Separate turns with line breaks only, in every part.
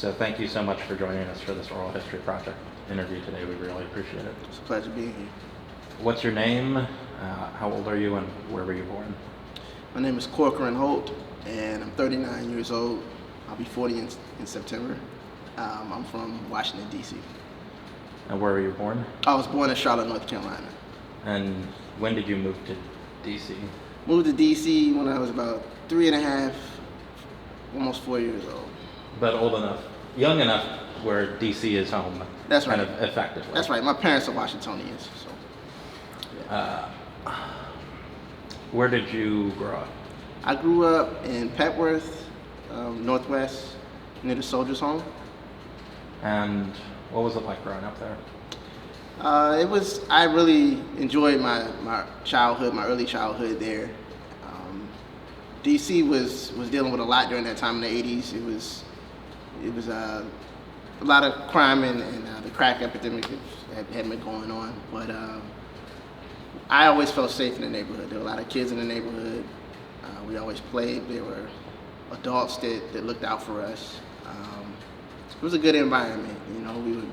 So thank you so much for joining us for this oral history project interview today. We really appreciate it.
It's a pleasure being here.
What's your name? How old are you, and where were you born?
My name is Corcoran Holt, and I'm 39 years old. I'll be 40 in September. I'm from Washington, D.C.
And where were you born?
I was born in Charlotte, North Carolina.
And when did you move to D.C.?
Moved to D.C. when I was about 3.5, almost 4 years old.
But old enough, young enough where D.C. is home.
That's right.
Kind of effectively.
That's right. My parents are Washingtonians. So. Yeah.
Where did you grow up?
I grew up in Petworth, Northwest, near the Soldiers Home.
And what was it like growing up there?
I really enjoyed my childhood, my early childhood there. DC was dealing with a lot during that time in the 80s. It was a lot of crime and the crack epidemic had been going on. But I always felt safe in the neighborhood. There were a lot of kids in the neighborhood. We always played. There were adults that looked out for us. It was a good environment. You know, we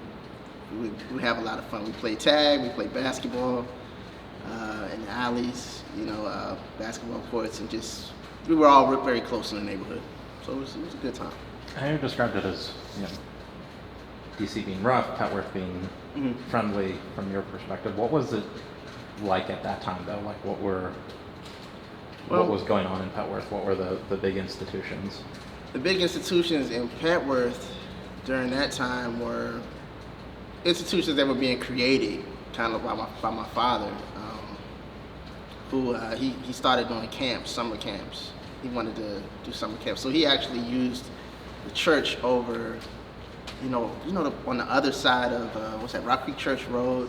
would have a lot of fun. We played tag, we played basketball in the alleys, basketball courts, and we were all very close in the neighborhood. So it was a good time.
I described it as, DC being rough, Petworth being friendly from your perspective. What was it like at that time, though? Like, what was going on in Petworth? What were the big institutions?
The big institutions in Petworth during that time were institutions that were being created kind of by my father, who he started doing camps, summer camps. He wanted to do summer camps. So he actually used the church over, on the other side of, Rock Creek Church Road.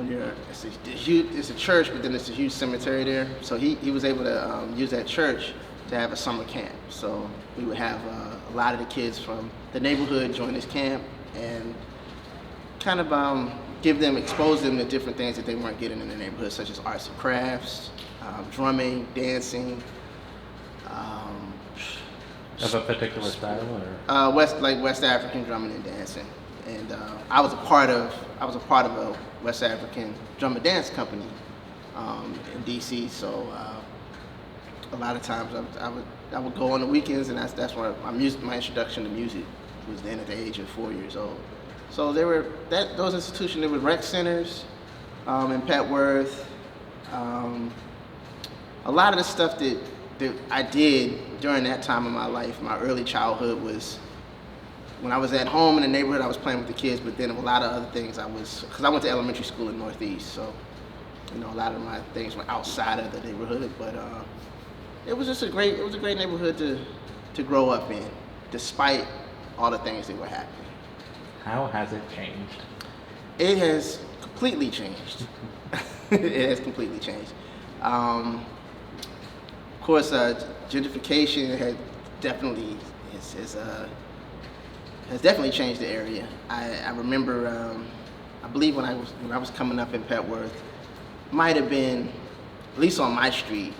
It's a church, but then it's a huge cemetery there. So he was able to use that church to have a summer camp. So we would have a lot of the kids from the neighborhood join this camp and kind of expose them to different things that they weren't getting in the neighborhood, such as arts and crafts, drumming, dancing.
Of a particular style, or
West African drumming and dancing. And I was a part of a West African drum and dance company in DC. So a lot of times I would go on the weekends, and that's where my introduction to music was then at the age of 4 years old. So those institutions. There were rec centers in Petworth. A lot of the stuff that I did during that time of my life, my early childhood, was when I was at home in the neighborhood. I was playing with the kids, but then a lot of other things because I went to elementary school in Northeast, so a lot of my things were outside of the neighborhood. But it was a great neighborhood to grow up in, despite all the things that were happening.
How has it changed?
It has completely changed. It has completely changed. Of course, gentrification has definitely changed the area. I remember, I believe when I was coming up in Petworth, might have been, at least on my street,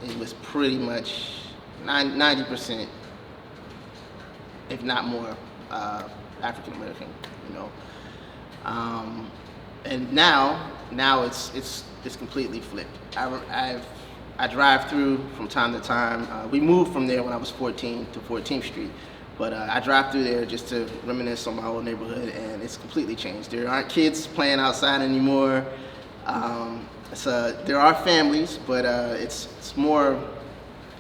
it was pretty much 90%, if not more, African American, and now it's completely flipped. I drive through from time to time. We moved from there when I was 14 to 14th Street, but I drive through there just to reminisce on my old neighborhood, and it's completely changed. There aren't kids playing outside anymore. There are families, but it's more,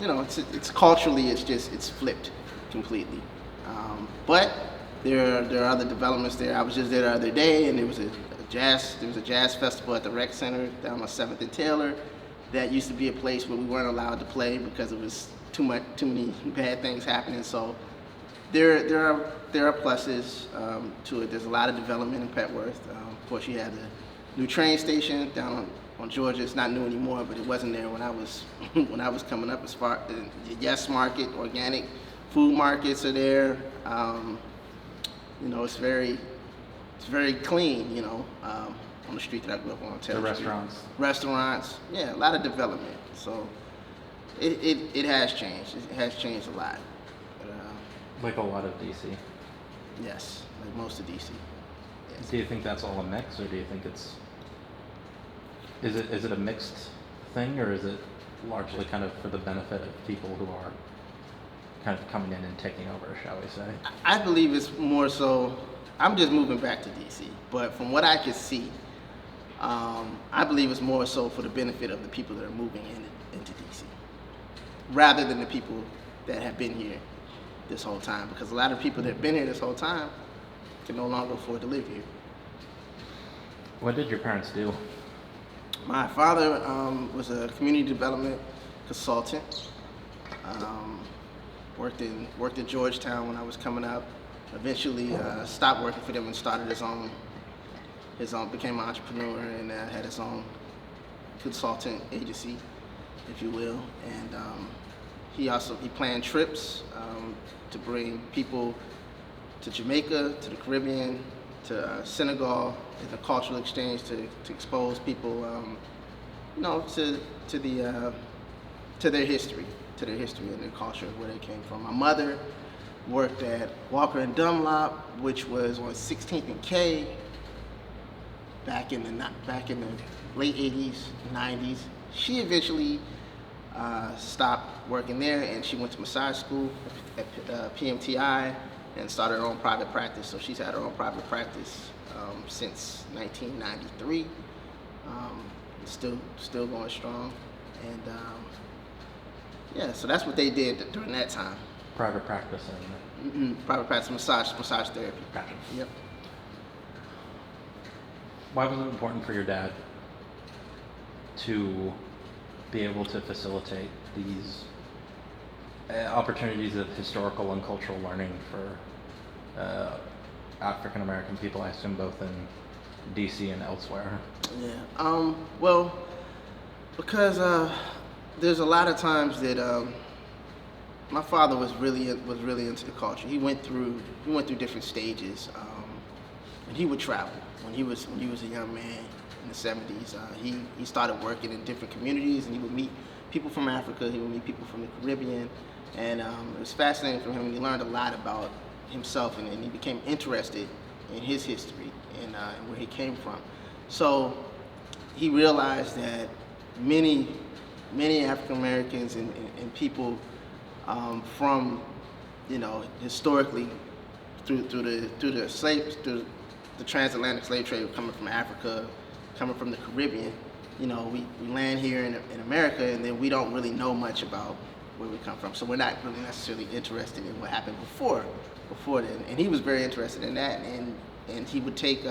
it's culturally, it's flipped completely. But there are other developments there. I was just there the other day, and there was a jazz festival at the rec center down on 7th and Taylor. That used to be a place where we weren't allowed to play because it was too many bad things happening. So there are pluses to it. There's a lot of development in Petworth. Of course, you have the new train station down on Georgia. It's not new anymore, but it wasn't there when I was coming up. As far the Yes Market, organic food markets are there. It's very clean. On the street that I grew up on.
The restaurants.
Restaurants, yeah, a lot of development. So it has changed. It has changed a lot. But,
like a lot of DC.
Yes, like most of DC. Yes.
Do you think that's all a mix, or do you think is it a mixed thing, or is it largely kind of for the benefit of people who are kind of coming in and taking over, shall we say?
I believe it's more so. I'm just moving back to DC, but from what I can see, I believe it's more so for the benefit of the people that are moving into DC, rather than the people that have been here this whole time. Because a lot of people that have been here this whole time can no longer afford to live here.
What did your parents do?
My father was a community development consultant. Worked at Georgetown when I was coming up. Eventually stopped working for them and started his own, became an entrepreneur and had his own consultant agency, if you will. And he planned trips to bring people to Jamaica, to the Caribbean, to Senegal, as a cultural exchange to expose people, to their history and their culture, where they came from. My mother worked at Walker and Dunlop, which was on 16th and K, back in the late 80s, 90s. She eventually stopped working there, and she went to massage school at PMTI and started her own private practice. So she's had her own private practice since 1993. Still going strong, and yeah. So that's what they did during that time.
Private practice and
private practice, massage therapy.
Gotcha.
Yep.
Why was it important for your dad to be able to facilitate these opportunities of historical and cultural learning for African American people, I assume both in DC and elsewhere?
Yeah. Well, because there's a lot of times that my father was really into the culture. He went through different stages, and he would travel when he was a young man in the 70s. He started working in different communities, and he would meet people from Africa. He would meet people from the Caribbean, and it was fascinating for him. He learned a lot about himself, and he became interested in his history and where he came from. So he realized that many African Americans and people from, historically through the transatlantic slave trade, coming from Africa, coming from the Caribbean, we land here in America, and then we don't really know much about where we come from. So we're not really necessarily interested in what happened before then. And he was very interested in that, and he would take.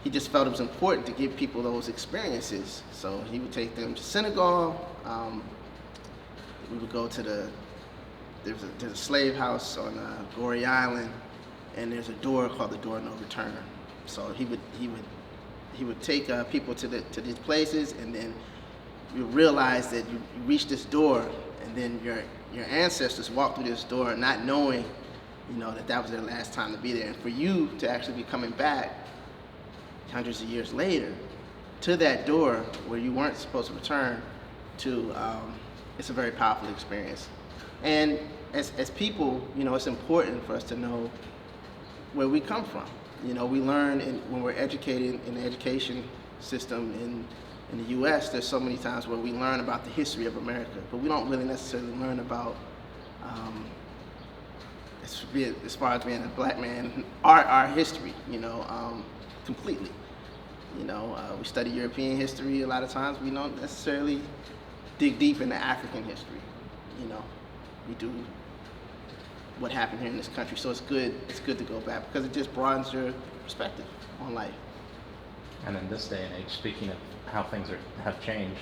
He just felt it was important to give people those experiences. So he would take them to Senegal. We would go to there's a slave house on Goree Island, and there's a door called the Door of No Return. So he would take people to these places, and then you realize that you reach this door, and then your ancestors walked through this door not knowing, that was their last time to be there. And for you to actually be coming back hundreds of years later to that door where you weren't supposed to return to, it's a very powerful experience. And as people, it's important for us to know where we come from. We learn when we're educated in the education system in the U.S., there's so many times where we learn about the history of America, but we don't really necessarily learn about, as far as being a black man, our history, completely. We study European history a lot of times. We don't necessarily dig deep into African history. We do what happened here in this country. So it's good to go back, because it just broadens your perspective on life.
And in this day and age, speaking of how things have changed,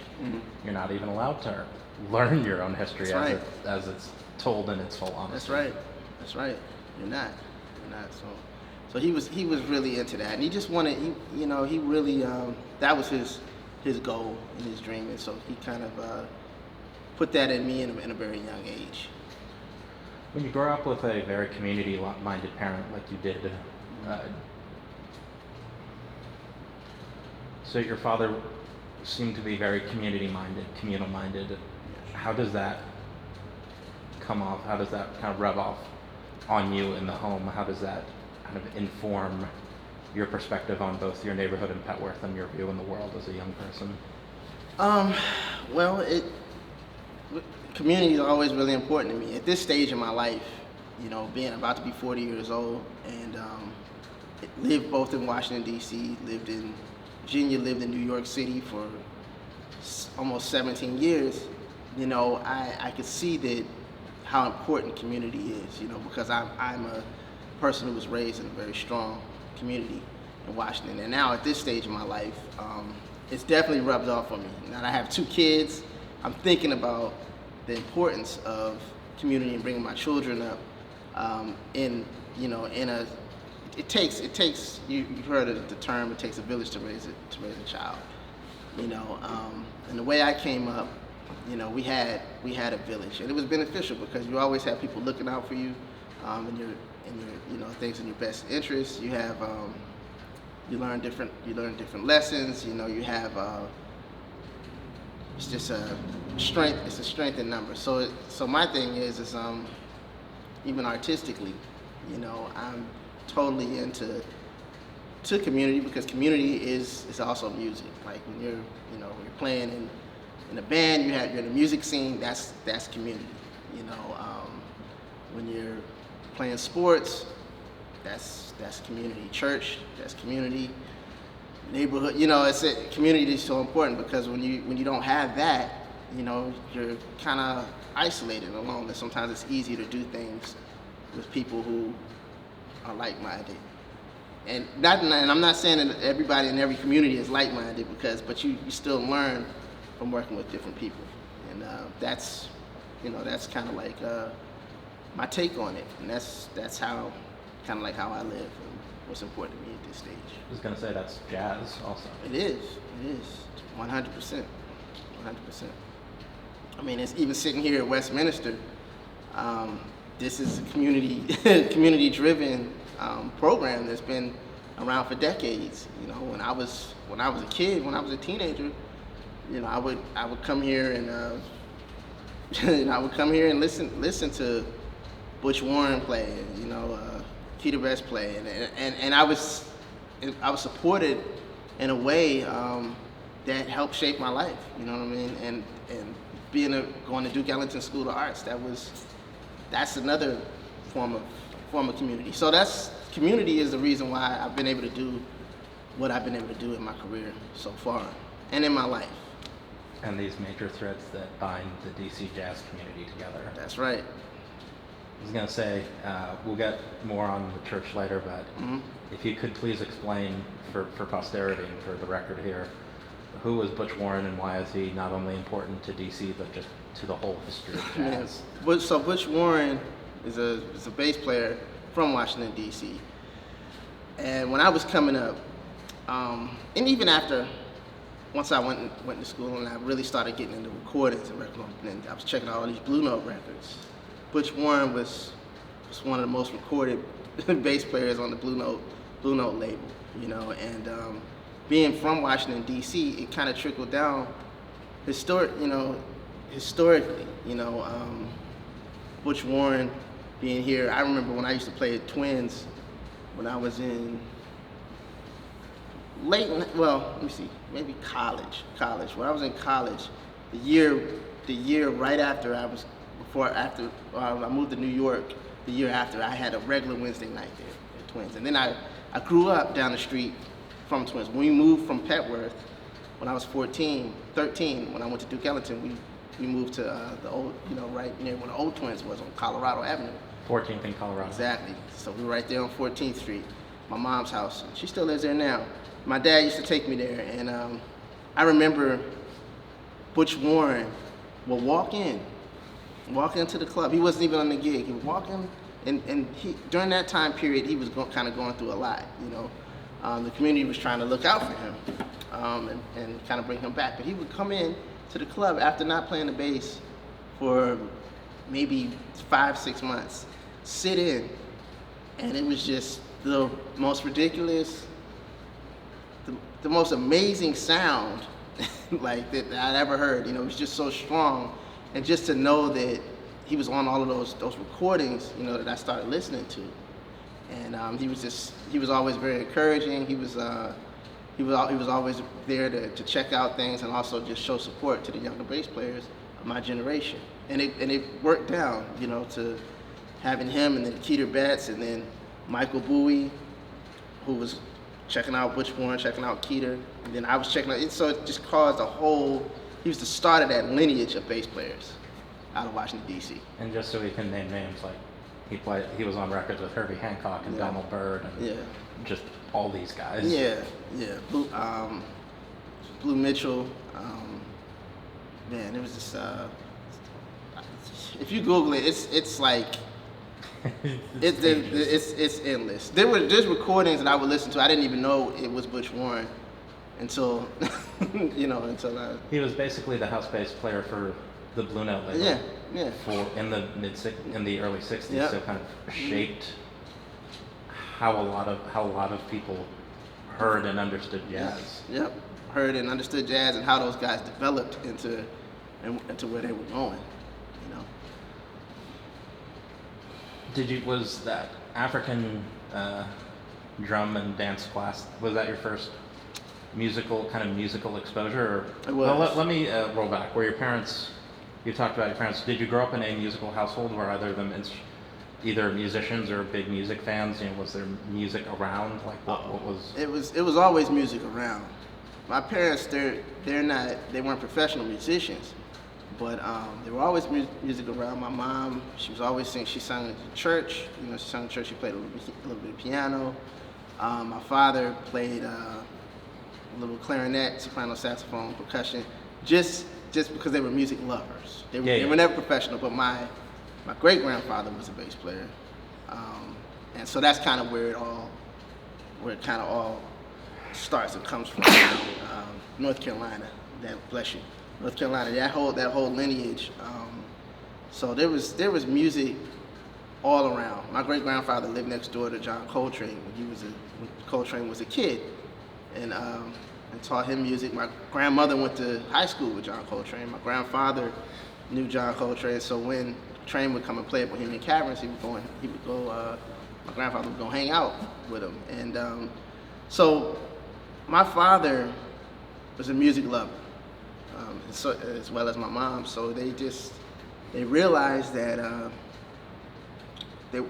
you're not even allowed to learn your own history as it's told in its full honesty. That's right. You're not.
So he was really into that, and he just wanted, he really, that was his goal and his dream, and so he kind of put that in me in a very young age.
When you grow up with a very community-minded parent like you did, so your father seemed to be very community-minded, communal-minded. How does that come off? How does that kind of rub off on you in the home, how does that kind of inform your perspective on both your neighborhood in Petworth and your view in the world as a young person?
Well, community is always really important to me. At this stage in my life, being about to be 40 years old, and lived both in Washington, D.C., lived in Virginia, lived in New York City for almost 17 years, I could see that how important community is, because I'm a person who was raised in a very strong community in Washington. And now at this stage in my life, it's definitely rubbed off on me. Now that I have 2 kids, I'm thinking about the importance of community and bringing my children up it takes you've heard of the term, it takes a village to raise a child, and the way I came up, we had a village, and it was beneficial because you always have people looking out for you, and your things in your best interest. You have you learn different lessons. You have it's just a strength. It's a strength in numbers. So my thing is even artistically, I'm totally into community, because community is also music. Like when you're playing in a band, you're in the music scene. That's community. When you're playing sports, that's community. Church, that's community. Neighborhood, community is so important, because when you don't have that, you're kind of isolated and alone. And sometimes it's easy to do things with people who are like-minded. And I'm not saying that everybody in every community is like-minded, but you still learn from working with different people, and that's kind of like my take on it, and that's how kind of like how I live and what's important to me at this stage.
I was gonna say that's jazz also.
It is 100%. I mean, it's even sitting here at Westminster. This is a community-driven program that's been around for decades. When I was a kid, when I was a teenager, I would come here and listen to Butch Warren play, Keita Best play, and I was supported in a way that helped shape my life. You know what I mean? And going to Duke Ellington School of Arts, that's another form of community. So community is the reason why I've been able to do what I've been able to do in my career so far and in my life.
And these major threads that bind the DC jazz community together.
That's right.
I was going to say, we'll get more on the church later, but if you could please explain for posterity and for the record here, who was Butch Warren and why is he not only important to DC but just to the whole history of jazz?
So Butch Warren is a bass player from Washington, D.C. And when I was coming up, and even after, once I went to school and I really started getting into recordings and I was checking out all these Blue Note records, Butch Warren was one of the most recorded bass players on the Blue Note label, and being from Washington, D.C., it kind of trickled down historically, Butch Warren being here. I remember when I used to play at Twins when I was in maybe college. When I was in college, the year right after I moved to New York, the year after, I had a regular Wednesday night there at Twins. And then I grew up down the street from Twins. When we moved from Petworth, when I was 13, when I went to Duke Ellington, we moved to the old, right near where the old Twins was on Colorado Avenue.
14th in Colorado.
Exactly. So we were right there on 14th Street, my mom's house. She still lives there now. My dad used to take me there, and I remember Butch Warren would walk into the club. He wasn't even on the gig. He would walk in, and during that time period, he was kind of going through a lot, The community was trying to look out for him and kind of bring him back. But he would come in to the club after not playing the bass for maybe 5-6 months, sit in, and it was just the most ridiculous, the most amazing sound like that I'd ever heard. It was just so strong, and just to know that he was on all of those recordings, you know, that I started listening to, and he was always very encouraging. He was always there to check out things and also just show support to the younger bass players of my generation, and it worked down, you know, to having him, and then Keter Betts, and then Michael Bowie, who was checking out Butch Warren, checking out Keter, and then I was checking out it. So it just caused he was the start of that lineage of bass players out of Washington, D.C.
And just so we can name names, like he was on records with Herbie Hancock and Donald Byrd and just all these guys.
Yeah. Blue Mitchell. Man, it was just if you Google it, it's like it's endless. There's recordings that I would listen to. I didn't even know it was Butch Warren until
He was basically the house bass player for the Blue Note label.
Yeah.
In the early '60s,
Yeah.
so kind of shaped how a lot of people heard and understood jazz.
Yep. Heard and understood jazz, and how those guys developed into where they were going, you know.
Was that African drum and dance class, was that your first musical exposure? Or,
It was.
Well, let me roll back. Were your parents, you talked about your parents, did you grow up in a musical household where either of them either musicians or big music fans? You know, was there music around? Like what was?
It was always music around. My parents, they weren't professional musicians, but there were always music around. My mom, she was always singing. She sang at church. You know, she sang at church. She played a little bit of piano. My father played a little clarinet, soprano, saxophone, percussion, just because they were music lovers. They were never professional, but my great grandfather was a bass player, and so that's kind of where it kind of all starts. It comes from North Carolina. Bless you, North Carolina. That whole lineage. So there was music all around. My great grandfather lived next door to John Coltrane when Coltrane was a kid, and taught him music. My grandmother went to high school with John Coltrane. My grandfather knew John Coltrane, so when Train would come and play at Bohemian Caverns, my grandfather would go hang out with him. And so my father was a music lover, as well as my mom. So they realized that they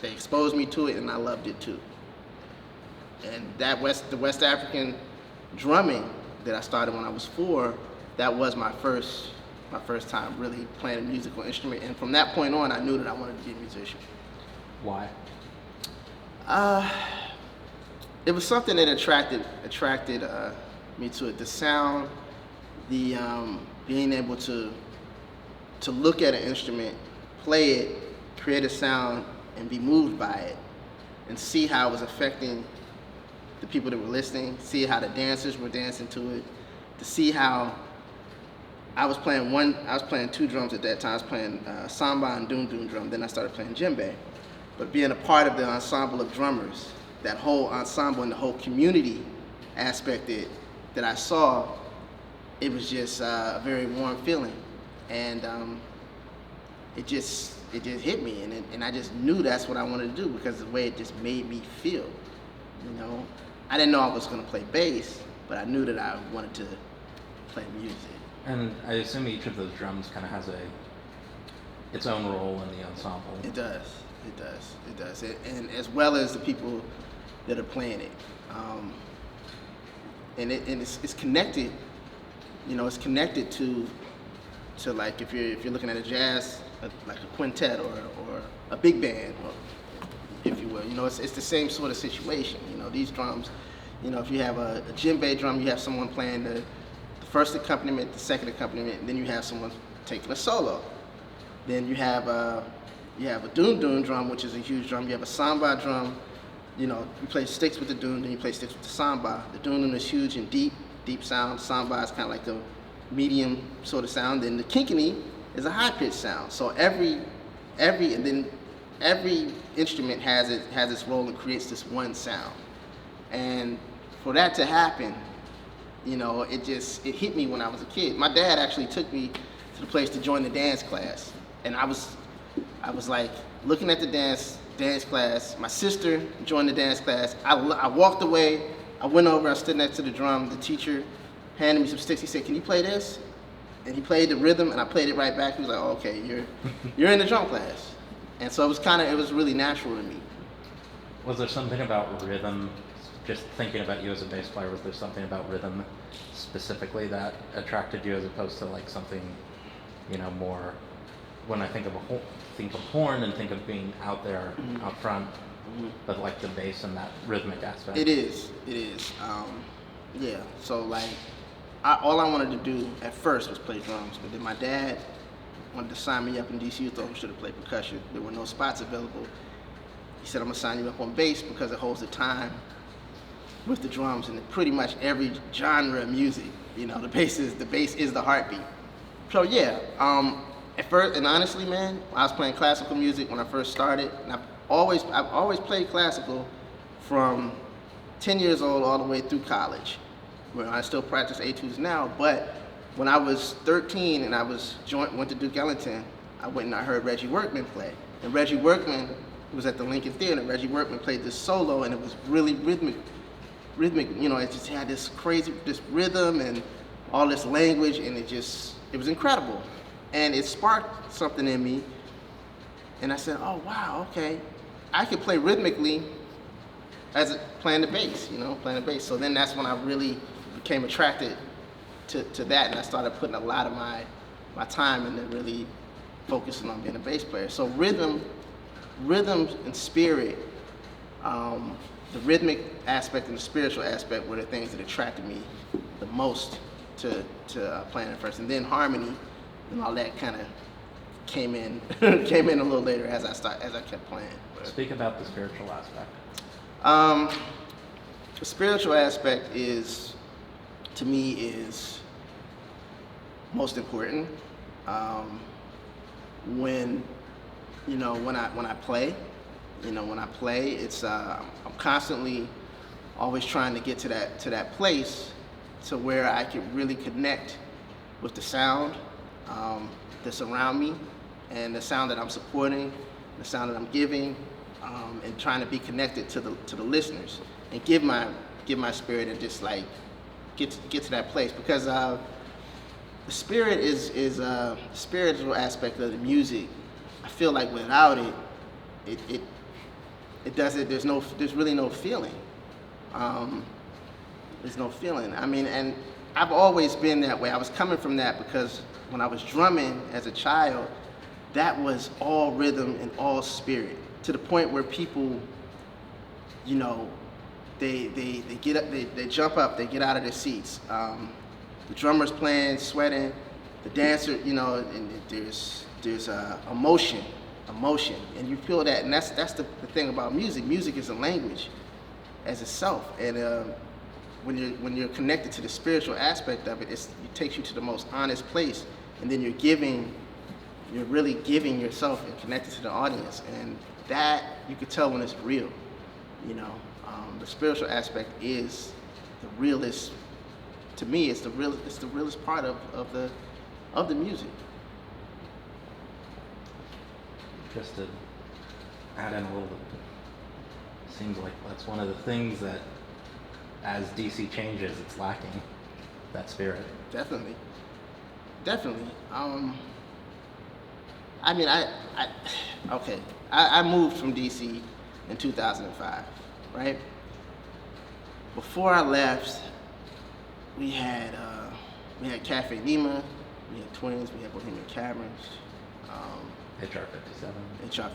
exposed me to it, and I loved it too. And the West African drumming that I started when I was 4, that was my first time really playing a musical instrument. And from that point on, I knew that I wanted to be a musician.
Why?
It was something that attracted me to it. The sound, the being able to look at an instrument, play it, create a sound, and be moved by it, and see how it was affecting the people that were listening, see how the dancers were dancing to it, to see how I was playing 2 drums at that time. I was playing samba and doon drum. Then I started playing djembe. But being a part of the ensemble of drummers, that whole ensemble and the whole community aspect that I saw, it was just a very warm feeling, and it just hit me, and I just knew that's what I wanted to do, because the way it just made me feel. You know, I didn't know I was going to play bass, but I knew that I wanted to play music.
And I assume each of those drums kind of has its own role in the ensemble.
It does. And as well as the people that are playing it. And it's connected. You know, it's connected to like if you're looking at a jazz, like a quintet or a big band, or, if you will. You know, it's the same sort of situation. You know, these drums. You know, if you have a djembe drum, you have someone playing the first accompaniment, the second accompaniment, and then you have someone taking a solo. Then you have a doon drum, which is a huge drum. You have a samba drum. You know, you play sticks with the doon, then you play sticks with the samba. The doon is huge and deep sound. Samba is kind of like a medium sort of sound. Then the kinkini is a high pitched sound. So every instrument has its role and creates this one sound. And for that to happen, you know, it hit me when I was a kid. My dad actually took me to the place to join the dance class And I was like looking at the dance class. My sister joined the dance class. I walked away. I went over. I stood next to the drum. The teacher handed me some sticks. He said, "Can you play this?" And he played the rhythm, and I played it right back. He was like, "Oh, okay, you're in the drum class." And so it was really natural to me.
Was there something about rhythm, just thinking about you as a bass player, was there something about rhythm specifically that attracted you as opposed to like something, more, when I think of horn and think of being out there, out front, but like the bass and that rhythmic aspect?
It is. Yeah, so like, all I wanted to do at first was play drums, but then my dad wanted to sign me up in DC Youth Orchestra to play percussion. There were no spots available. He said, "I'm gonna sign you up on bass because it holds the time with the drums and pretty much every genre of music. The bass is the heartbeat." So yeah, at first, and honestly, man, I was playing classical music when I first started, and I've always played classical from 10 years old all the way through college, where I still practice etudes now. But when I was 13 and I went to Duke Ellington, I went and I heard Reggie Workman play. And Reggie Workman was at the Lincoln Theater. Reggie Workman played this solo, and it was really rhythmic. It just had this rhythm and all this language, and it was incredible. And it sparked something in me, and I said, "Oh wow, okay, I could play rhythmically as playing the bass, playing the bass." So then that's when I really became attracted to that, and I started putting a lot of my time into really focusing on being a bass player. So rhythm and spirit, the rhythmic aspect and the spiritual aspect were the things that attracted me the most to playing at first, and then harmony and all that kind of came in a little later as I kept playing.
Speak about the spiritual aspect.
The spiritual aspect to me is most important. When I play, it's I'm constantly always trying to get to that place to where I can really connect with the sound that's around me, and the sound that I'm supporting, the sound that I'm giving, and trying to be connected to the listeners, and give my spirit, and just like get to that place, because the spirit is the spiritual aspect of the music. I feel like without it doesn't. There's really no feeling. There's no feeling. I mean, and I've always been that way. I was coming from that because when I was drumming as a child, that was all rhythm and all spirit, to the point where people, they get up, they jump up, they get out of their seats. The drummer's playing, sweating, the dancer, and there's emotion, and you feel that, and that's the thing about music. Music is a language as itself, and when you're connected to the spiritual aspect of it, it takes you to the most honest place, and then you're really giving yourself and connected to the audience, and that you could tell when it's real. The spiritual aspect is the realest. To me, it's the realest part of the music.
Just to add in a little bit, seems like that's one of the things that, as DC changes, it's lacking, that spirit.
Definitely. I mean, I moved from DC in 2005, right? Before I left, we had Cafe Nima, we had Twins, we had Bohemian Caverns,
HR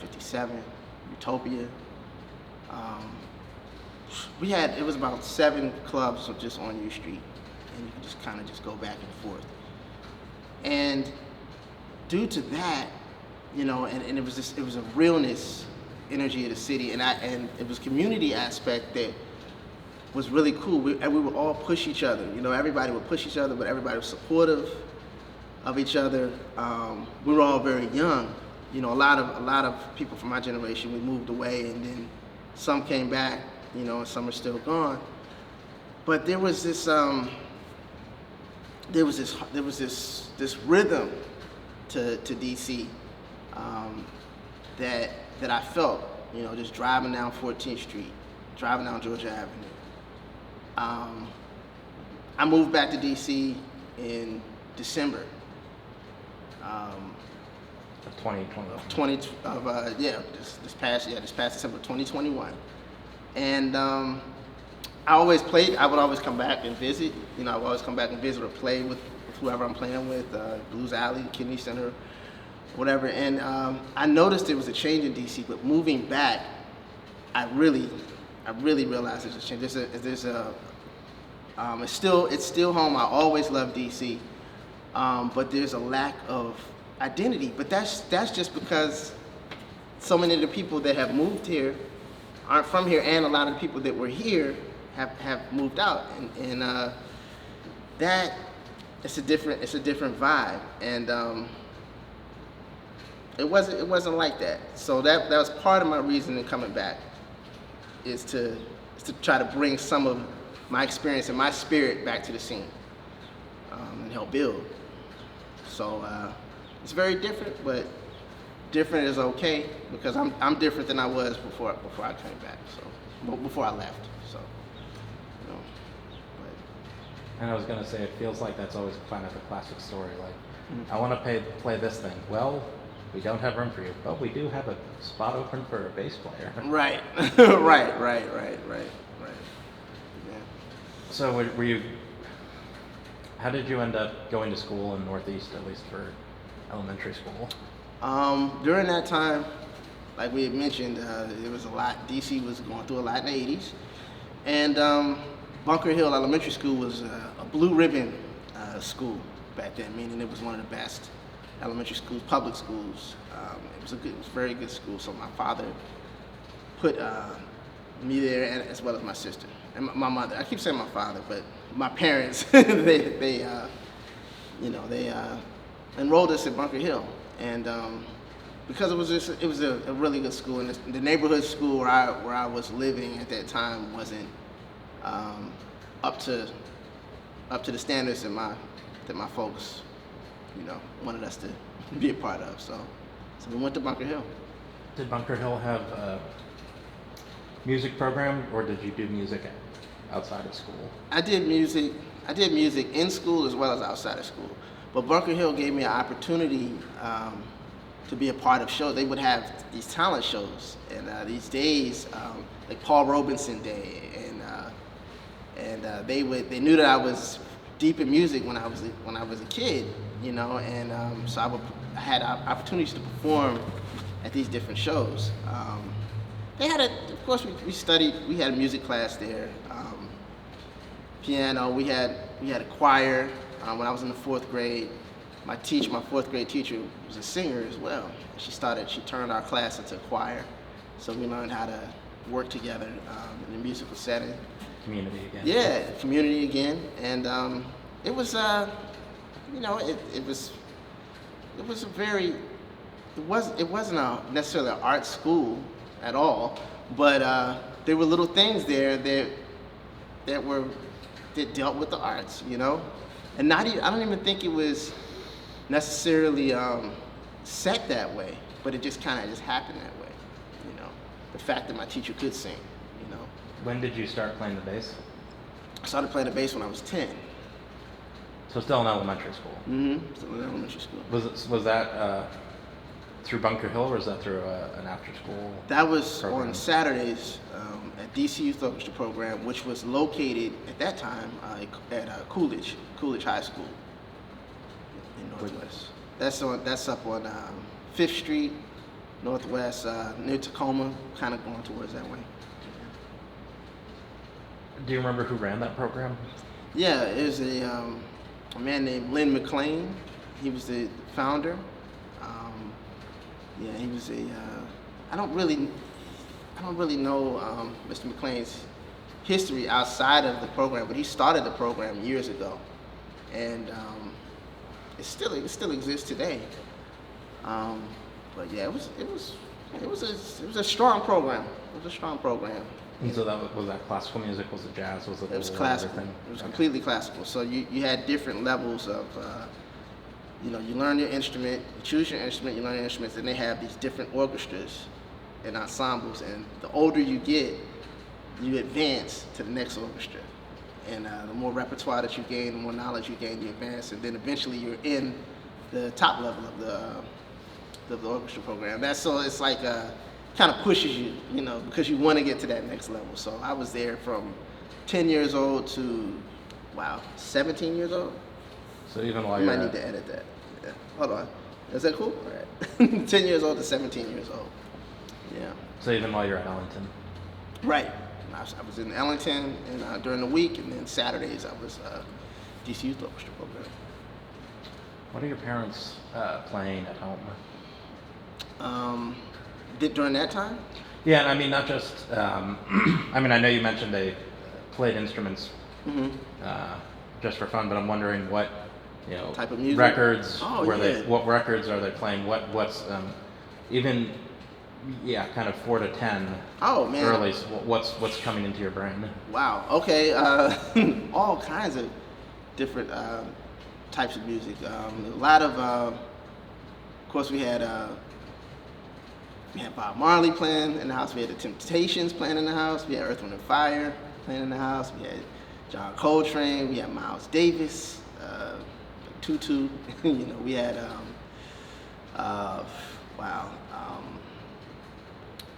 57,
Utopia. It was about 7 clubs just on U Street, and you could just kind of just go back and forth. And due to that, and it was a realness energy of the city, and it was community aspect that was really cool. We would all push each other. Everybody would push each other, but everybody was supportive of each other. We were all very young. A lot of people from my generation, we moved away, and then some came back. And some are still gone. But there was this rhythm to DC that I felt, just driving down 14th Street, driving down Georgia Avenue. I moved back to DC in December.
Of 2020.
This past December 2021. And I always played. I would always come back and visit. I would always come back and visit or play with whoever I'm playing with, Blues Alley, Kidney Center, whatever. And I noticed there was a change in DC, but moving back, I really realized there's a change. It's still home. I always loved DC, but there's a lack of identity. But that's just because so many of the people that have moved here aren't from here, and a lot of the people that were here have moved out, and that it's a different vibe, and it wasn't like that. So that was part of my reason in coming back, is to try to bring some of my experience and my spirit back to the scene, and help build. So it's very different, but different is okay, because I'm different than I was before I came back. So before I left. So
And I was gonna say, it feels like that's always kind of a classic story. Like, I want to play this thing. Well, we don't have room for you, but we do have a spot open for a bass player.
Right, right. Yeah.
So were you? How did you end up going to school in Northeast, at least for elementary school?
During that time, like we had mentioned, there was a lot. DC was going through a lot in the 80s, and Bunker Hill Elementary School was a blue ribbon school back then, meaning it was one of the best elementary schools, public schools. It was a very good school. So my father put me there, and as well as my sister and my mother. I keep saying my father, but my parents they enrolled us at Bunker Hill, and because it was a really good school, and the neighborhood school where I was living at that time wasn't up to the standards that my folks wanted us to be a part of. So we went to Bunker Hill.
Did Bunker Hill have a music program, or did you do music outside of school?
I did music in school as well as outside of school. But Bunker Hill gave me an opportunity to be a part of shows. They would have these talent shows, and these days, like Paul Robeson Day, and they knew that I was deep in music when I was a kid, and so I had opportunities to perform at these different shows. They had of course we studied. We had a music class there, piano. We had a choir. When I was in the 4th grade, my 4th grade teacher was a singer as well. She turned our class into a choir, so we learned how to work together in a musical setting.
Community again.
Yeah, community again, and it was it wasn't necessarily an art school at all, but there were little things there that dealt with the arts, and I don't even think it was necessarily set that way, but it just kind of happened that way, the fact that my teacher could sing,
When did you start playing the bass?
I started playing the bass when I was 10.
So still in elementary school.
Mm-hmm. Still in elementary school.
Was that through Bunker Hill, or was that through an after-school?
That was
program?
On Saturdays at DC Youth Orchestra program, which was located at that time at Coolidge High School in Northwest. That's up on 5th Street, Northwest, near Tacoma, kind of going towards that way.
Do you remember who ran that program?
Yeah, it was a man named Lynn McLean. He was the founder. He was I don't really know Mr. McLean's history outside of the program, but he started the program years ago, and it still exists today. But yeah, it was a strong program. It was a strong program.
And so was that classical music? Was it jazz? Was it?
It was classical. It was completely classical. So you had different levels of You learn your instrument, you choose your instrument, you learn your instruments, and they have these different orchestras and ensembles. And the older you get, you advance to the next orchestra. And the more repertoire that you gain, the more knowledge you gain, you advance, and then eventually you're in the top level of the orchestra program. So it's like kind of pushes you, because you want to get to that next level. So I was there from 10 years old to 17 years old.
So even while
I might need to edit that. Yeah. Hold on. Is that cool? All right. 10 years old to 17 years old. Yeah.
So even while you're at Ellington.
Right. I was in Ellington during the week, and then Saturdays I was DC Youth Orchestra program.
What are your parents playing at home?
During that time?
Yeah, and I mean not just. I know you mentioned they played instruments just for fun, but I'm wondering what
type of music,
records.
Oh,
What records are they playing? What's even. Yeah, kind of 4 to 10.
Oh man!
Early. What's coming into your brain?
Wow. Okay. All kinds of different types of music. A lot of course, we had Bob Marley playing in the house. We had the Temptations playing in the house. We had Earth, Wind and Fire playing in the house. We had John Coltrane. We had Miles Davis, Tutu. We had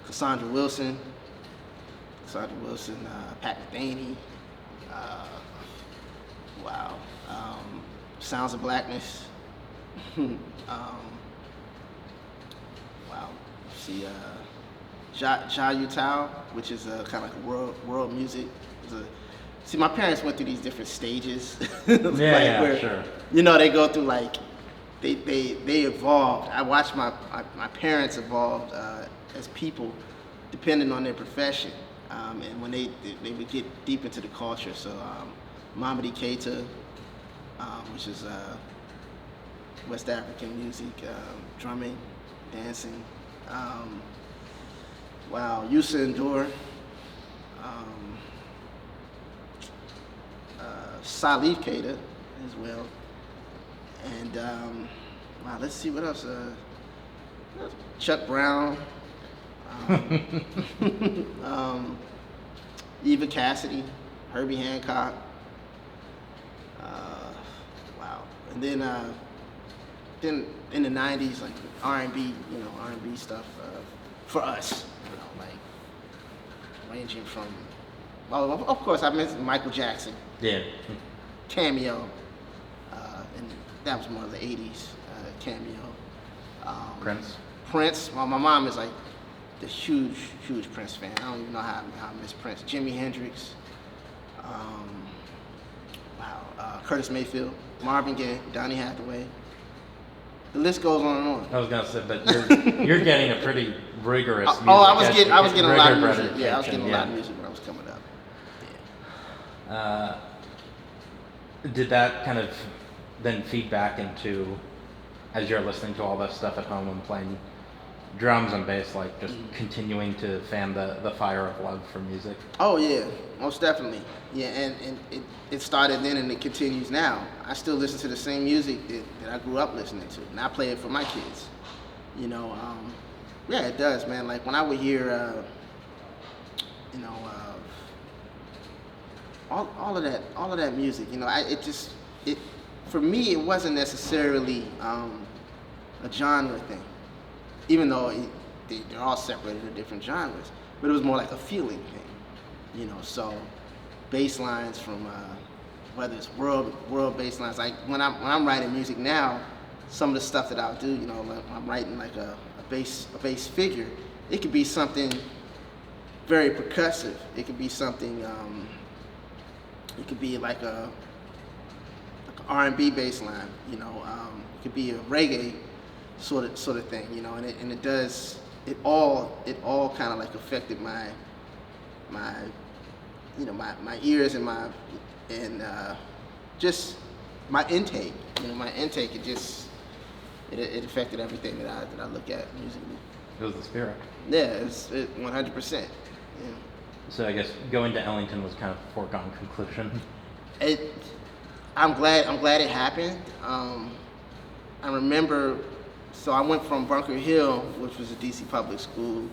Cassandra Wilson, Pat Metheny, Sounds of Blackness. See, Ja Utao, which is kind of like world music. See, my parents went through these different stages.
Where, sure.
They go through they evolved. I watched my parents evolve as people, depending on their profession, and when they would get deep into the culture. So Mamadi Keita, which is West African music, drumming, dancing. Yusa Ndour, Salif Keita as well, and let's see what else. Chuck Brown, Eva Cassidy, Herbie Hancock. And then in the '90s, like R&B, R&B stuff for us, ranging from. Well, of course, I mentioned Michael Jackson.
Yeah.
Cameo, and that was more of the '80s. Cameo. Prince. Well, my mom is like the huge Prince fan. I don't even know how I miss Prince. Jimi Hendrix. Curtis Mayfield, Marvin Gaye, Donny Hathaway. The list goes on and on.
I was gonna say, but you're getting a pretty rigorous. Music
I was getting a lot of music.
Yeah,
I was getting a lot of music when I was coming up.
Yeah. Did that kind of then feed back into, as you're listening to all this stuff at home and playing drums and bass, like just continuing to fan the fire of love for music?
Oh yeah, most definitely. Yeah, and it started then and it continues now. I still listen to the same music that I grew up listening to, and I play it for my kids. Yeah, it does, man. Like when I would hear, all of that music, for me, it wasn't necessarily a genre thing, even though they're all separated into different genres, but it was more like a feeling thing, So, bass lines from whether it's world bass lines, like when I'm writing music now, some of the stuff that I'll do, like I'm writing like a bass figure. It could be something very percussive. It could be something. It could be like a R&B bass line. It could be a reggae sort of thing. And it does. It all kind of like affected my ears and just my intake. My intake. It affected everything that I look at musically.
It was the spirit.
Yeah, it's 100%. Yeah.
So I guess going to Ellington was kind of a foregone conclusion.
I'm glad it happened. I remember, so I went from Bunker Hill, which was a DC public school,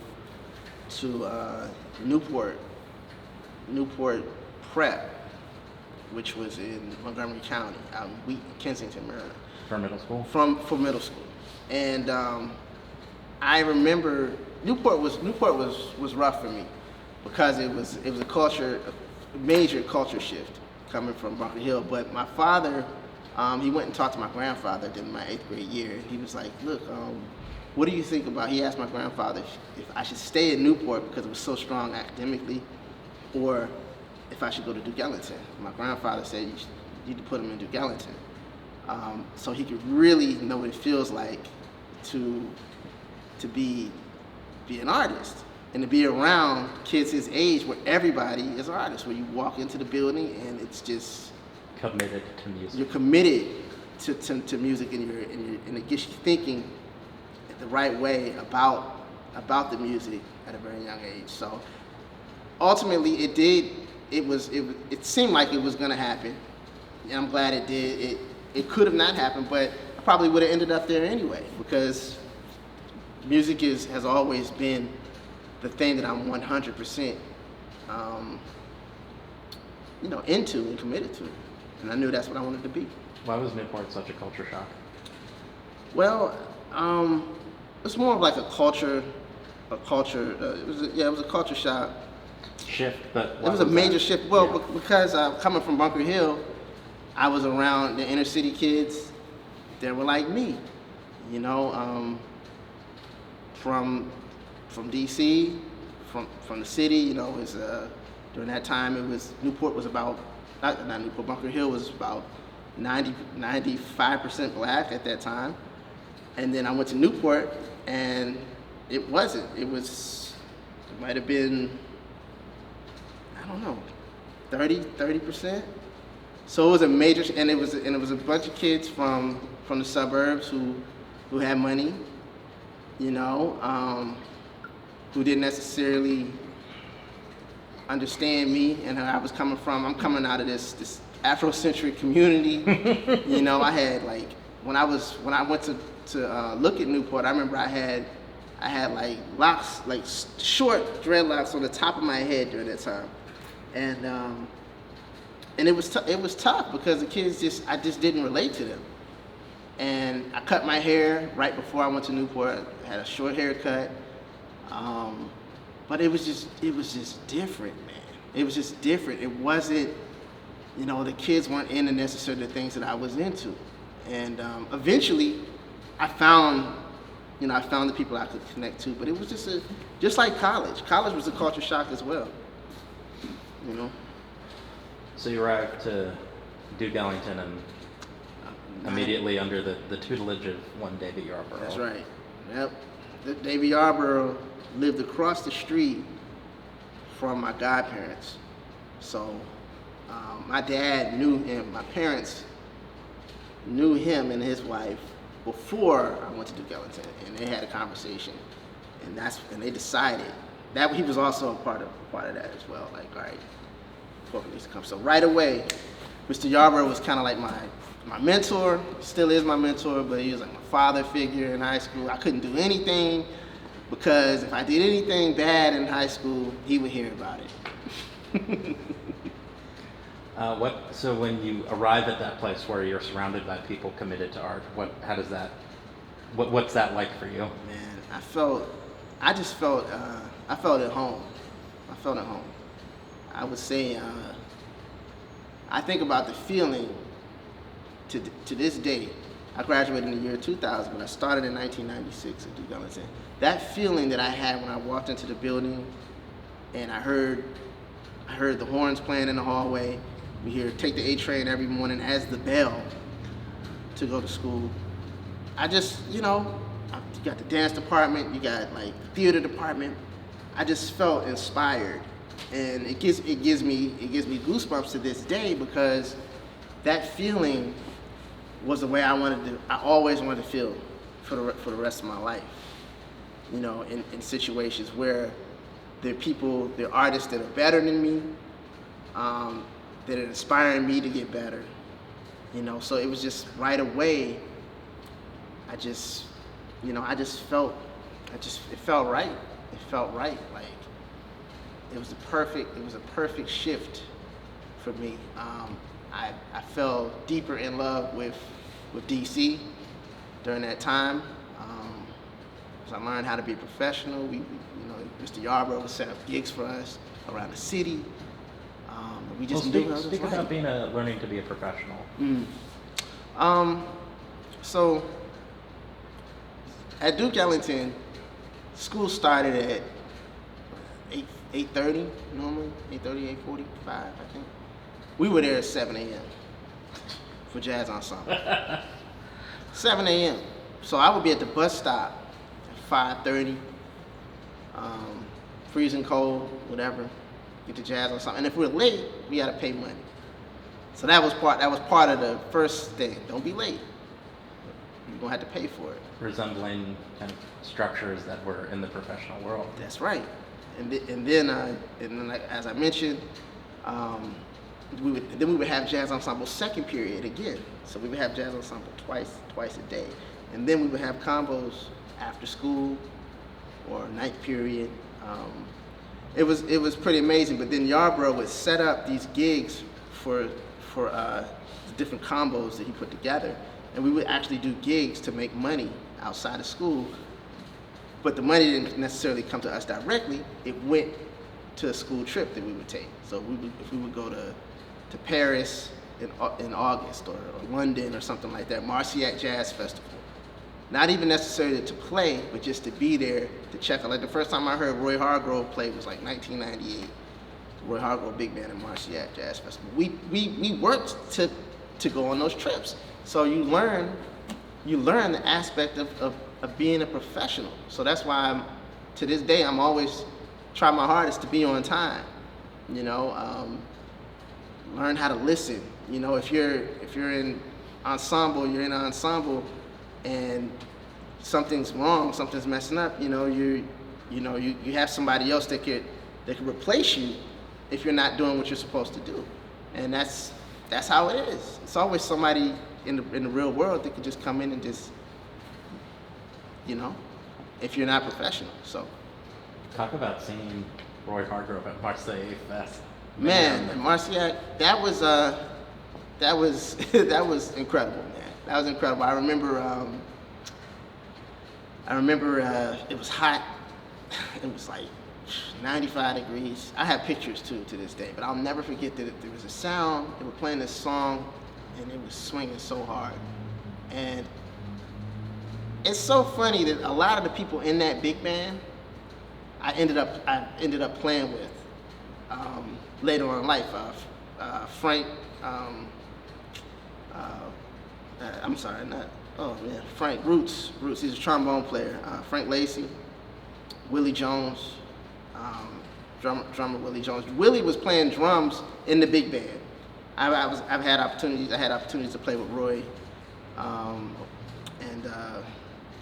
to Newport Prep, which was in Montgomery County, out in Kensington, Maryland.
For middle school?
For middle school. And I remember Newport was rough for me because it was a major culture shift coming from Bunker Hill. But my father, he went and talked to my grandfather in my 8th grade year. He was like, look, what do you think about, he asked my grandfather if I should stay in Newport because it was so strong academically, or if I should go to Duke Ellington. My grandfather said you need to put him in Duke Ellington, so he could really know what it feels like to be an artist and to be around kids his age where everybody is an artist, where you walk into the building and it's just
committed to music.
You're committed to music, and it gets you thinking the right way about the music at a very young age. So ultimately it seemed like it was going to happen, and I'm glad it did. It could have not happened, but I probably would have ended up there anyway, because music has always been the thing that I'm 100% into and committed to, and I knew that's what I wanted to be.
Why was Newport such a culture shock?
Well, it's more of like a culture. It was a culture shock.
Shift, but
it was a major shift. Well, because coming from Bunker Hill, I was around the inner city kids that were like me, from DC, from the city. It was during that time it was Newport was about not Newport, Bunker Hill was about 95% black at that time. And then I went to Newport, and it wasn't. It might have been, I don't know, 30%. So it was a major, and it was a bunch of kids from the suburbs who had money, who didn't necessarily understand me and where I was coming from. I'm coming out of this Afrocentric community. I had when I went to look at Newport, I remember I had like locks, like short dreadlocks on the top of my head during that time, and it was tough because the kids I just didn't relate to them. And I cut my hair right before I went to Newport. I had a short haircut, but it was just different, man. It was just different. It wasn't, the kids weren't into necessarily the things that I was into, and eventually, I found the people I could connect to. But it was just like college. College was a culture shock as well,
So you arrived to Duke Ellington and immediately under the tutelage of one David Yarborough.
That's right. Yep. David Yarborough lived across the street from my godparents. So my dad knew him. My parents knew him and his wife before I went to Duke Ellington, and they had a conversation, and they decided that he was also a part of that as well. Like, all right, Corcoran needs to come. So right away, Mr. Yarborough was kind of like my mentor, still is my mentor, but he was like my father figure in high school. I couldn't do anything because if I did anything bad in high school, he would hear about it.
So when you arrive at that place where you're surrounded by people committed to art, what's that like for you?
Man, I felt at home. I felt at home. I would say, I think about the feeling to this day. I graduated in the year 2000, but I started in 1996 at Duke Ellington. That feeling that I had when I walked into the building and I heard the horns playing in the hallway. We hear take the A train every morning as the bell to go to school. I just, you got the dance department, you got like the theater department. I just felt inspired, and it gives me goosebumps to this day because that feeling was the way I always wanted to feel for the rest of my life. In situations where there are artists that are better than me, that are inspiring me to get better. So it was just right away, I just, it felt right. It felt right. Like it was a perfect shift for me. I fell deeper in love with DC during that time. So I learned how to be a professional. Mr. Yarborough would set up gigs for us around the city. We just
speak about learning to be a professional.
So at Duke Ellington, school started at 8:30 normally, 8:30, 8:45, I think. We were there at 7 a.m. for jazz ensemble. 7 a.m. So I would be at the bus stop at 5:30, freezing cold, whatever, get the jazz ensemble. And if we're late, we had to pay money. So that was part of the first thing. Don't be late. You're gonna have to pay for it.
Resembling kind of structures that were in the professional world.
That's right. And then as I mentioned, we would have jazz ensemble second period again. So we would have jazz ensemble twice a day, and then we would have combos after school or night period. It was pretty amazing. But then Yarborough would set up these gigs for the different combos that he put together, and we would actually do gigs to make money outside of school. But the money didn't necessarily come to us directly. It went to a school trip that we would take. So if we would go to Paris in August or London or something like that, Marciac Jazz Festival. Not even necessarily to play, but just to be there to check out. Like the first time I heard Roy Hargrove play was like 1998. Roy Hargrove Big Band and Marciac Jazz Festival. We worked to go on those trips. So you learn the aspect of being a professional. So that's why to this day I'm always try my hardest to be on time. Learn how to listen. If you're in ensemble, you're in an ensemble, and something's wrong, something's messing up. You have somebody else that could replace you if you're not doing what you're supposed to do, and that's how it is. It's always somebody in the real world that could just come in and just, if you're not professional. So,
talk about seeing Roy Hargrove at Marseille Fest.
Man, Marciac, that was incredible, man. That was incredible. I remember it was hot. It was like 95 degrees. I have pictures too to this day, but I'll never forget that there was a sound. They were playing this song, and it was swinging so hard. And it's so funny that a lot of the people in that big band, I ended up playing with later on in life. Frank. Frank Roots. He's a trombone player. Frank Lacey, Willie Jones, drummer Willie Jones. Willie was playing drums in the big band. I had opportunities to play with Roy, and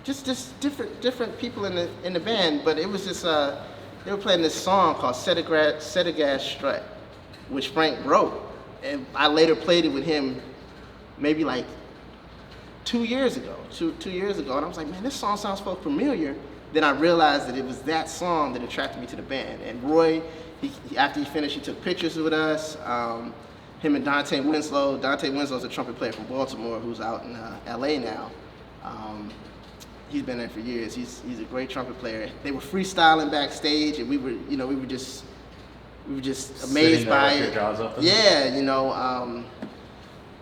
just different people in the band. But it was just they were playing this song called Set a Gas Strut, which Frank wrote, and I later played it with him, maybe like 2 years ago, and I was like, man, this song sounds so familiar. Then I realized that it was that song that attracted me to the band. And Roy, after he finished, he took pictures with us. Him and Dante Winslow. Dante Winslow's a trumpet player from Baltimore who's out in LA now. He's been there for years. He's a great trumpet player. They were freestyling backstage, and we were just amazed by it. Yeah,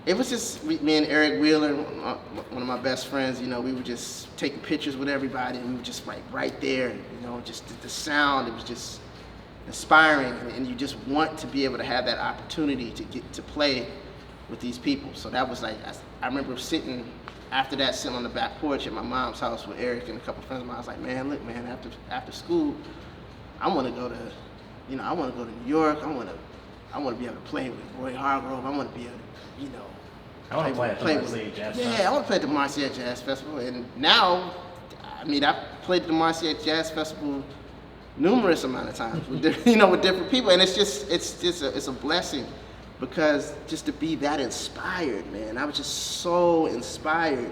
it was just me and Eric Wheeler, one of my best friends. We were just taking pictures with everybody, and we were just right there. Just the sound. It was just inspiring, and you just want to be able to have that opportunity to get to play with these people. So that was like, I remember sitting on the back porch at my mom's house with Eric and a couple friends of mine. I was like, man, look, man, after school, I want to go to New York. I want to be able to play with Roy Hargrove. I want to be able to,
I want to play at the Marseille Jazz Festival.
Yeah, I want to play at the Marseille Jazz Festival. And now, I've played at the Marseille Jazz Festival numerous amount of times with different people, and it's a blessing, because just to be that inspired, man, I was just so inspired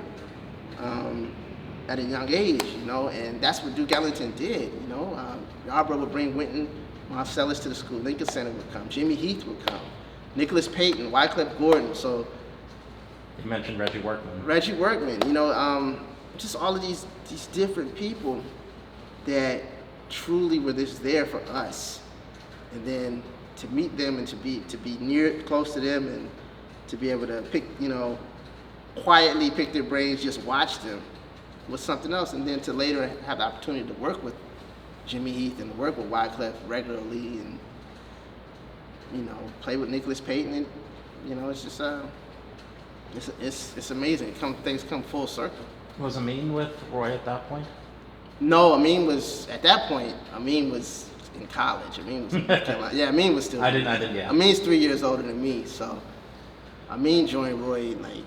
at a young age, you know, and that's what Duke Ellington did, you know. Yarborough would bring Wynton Marsalis to the school, Lincoln Center would come, Jimmy Heath would come, Nicholas Payton, Wycliffe Gordon, so.
You mentioned Reggie Workman.
Reggie Workman, you know, just all of these different people that truly were just there for us. And then to meet them and to be near, close to them, and to be able to pick, you know, quietly pick their brains, just watch them, was something else. And then to later have the opportunity to work with Jimmy Heath and to work with Wycliffe regularly, and, you know, play with Nicholas Payton, and, you know, it's just it's amazing. Things come full circle.
Was Amin with Roy at that point?
No, Amin was at that point. Amin was in college. Amin was in North Carolina. Yeah, Amin was still.
I didn't. Yeah.
Amin's 3 years older than me, so Amin joined Roy like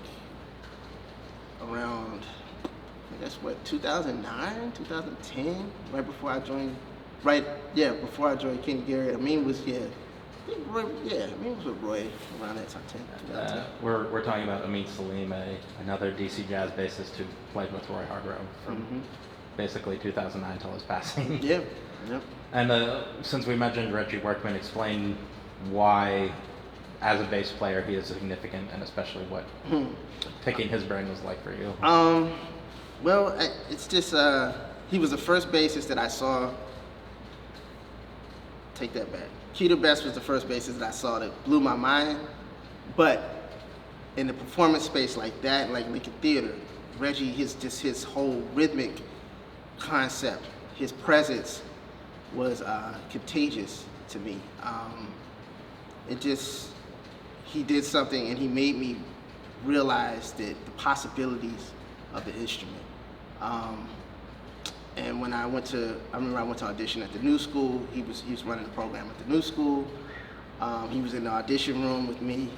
around, I guess what, 2009, 2010, right before I joined. Right, yeah, before I joined Kenny Garrett. Amin was Amin was with Roy around that time.
We're talking about Amin Salim, another DC Jazz bassist who played with Roy Hargrove from basically 2009 till his passing.
Yeah, yep.
And since we mentioned Reggie Workman, explain why, as a bass player, he is significant, and especially what picking his brain was like for you.
Well, it's just he was the first bassist that I saw. Take that back. Keita Best was the first bassist that I saw that blew my mind, but in the performance space like that, like Lincoln Theater, Reggie, his whole rhythmic concept, his presence was contagious to me. He did something, and he made me realize that the possibilities of the instrument. And when I remember I went to audition at the New School. He was running the program at the New School. He was in the audition room with me.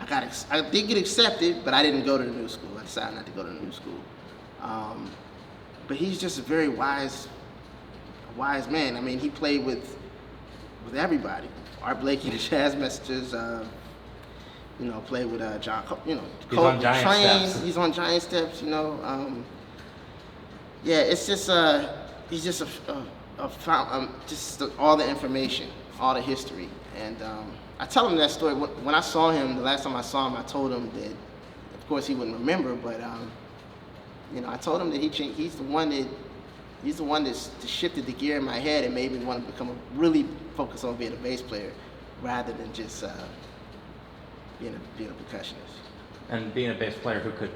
I did get accepted, but I didn't go to the New School. I decided not to go to the New School. But he's just a very wise man. I mean, he played with everybody. Art Blakey, the Jazz Messengers. You know, played with John. You know,
he's on Giant Steps.
He's on Giant Steps. You know. Yeah, it's just he's just just all the information, all the history, and I tell him that story. When I saw him, the last time I saw him, I told him that, of course, he wouldn't remember, but you know, I told him that he's the one that shifted the gear in my head and made me want to really focus on being a bass player, rather than just being a percussionist.
And being a bass player who could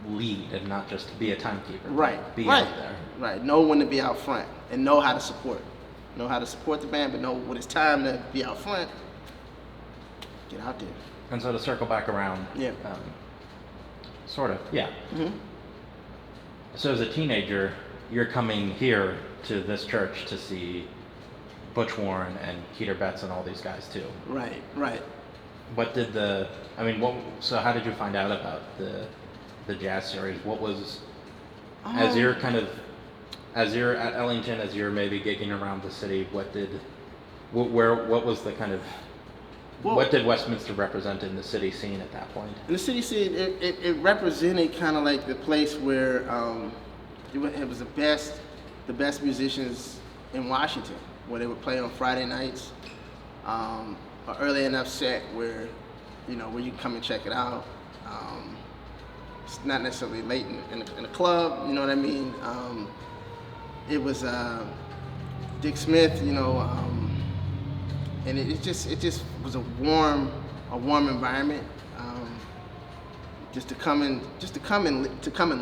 lead and not just be a timekeeper.
Right.
Out there.
Right. Know when to be out front and know how to support. Know how to support the band, but know when it's time to be out front, get out there.
And so to circle back around.
Yeah.
Sort of. Yeah.
Mm-hmm.
So as a teenager, you're coming here to this church to see Butch Warren and Keita Betts and all these guys too.
Right.
So how did you find out about the jazz series? What was, as you're at Ellington, as you're maybe gigging around the city, what was the kind of, what did Westminster represent in the city scene at that point?
In the city scene, it represented kind of like the place where it was the best musicians in Washington, where they would play on Friday nights, an early enough set where, you know, where you can come and check it out. It's not necessarily late in a club, you know what I mean? It was Dick Smith, you know, and it just was a warm environment. Just to come and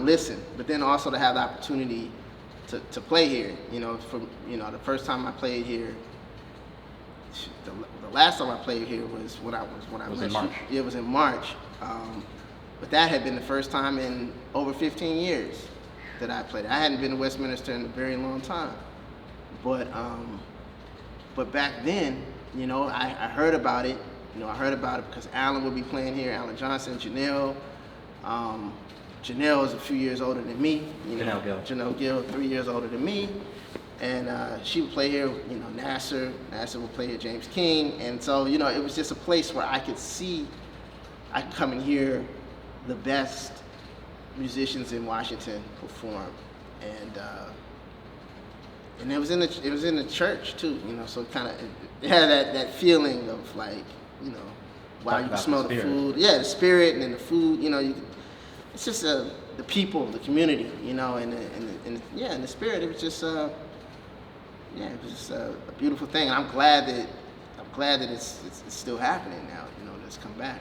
listen, but then also to have the opportunity to play here. You know, the first time I played here, the last time I played here was when I was
in March.
Yeah, it was in March. But that had been the first time in over 15 years that I played. I hadn't been to Westminster in a very long time. But back then, you know, I heard about it. You know, I heard about it because Alan would be playing here, Alan Johnson, Janelle. Janelle is a few years older than me. You know, Janelle Gill, 3 years older than me. And she would play here, you know, Nasser would play here, James King. And so, you know, it was just a place where I could come and hear the best musicians in Washington perform, and it was in the church too, you know. So it had that feeling of like, you know, wow, you can smell the food, yeah, the spirit and then the food, you know. It's just the people, the community, you know, and the spirit. It was just it was just a beautiful thing, and I'm glad that it's still happening now, you know, that it's come back.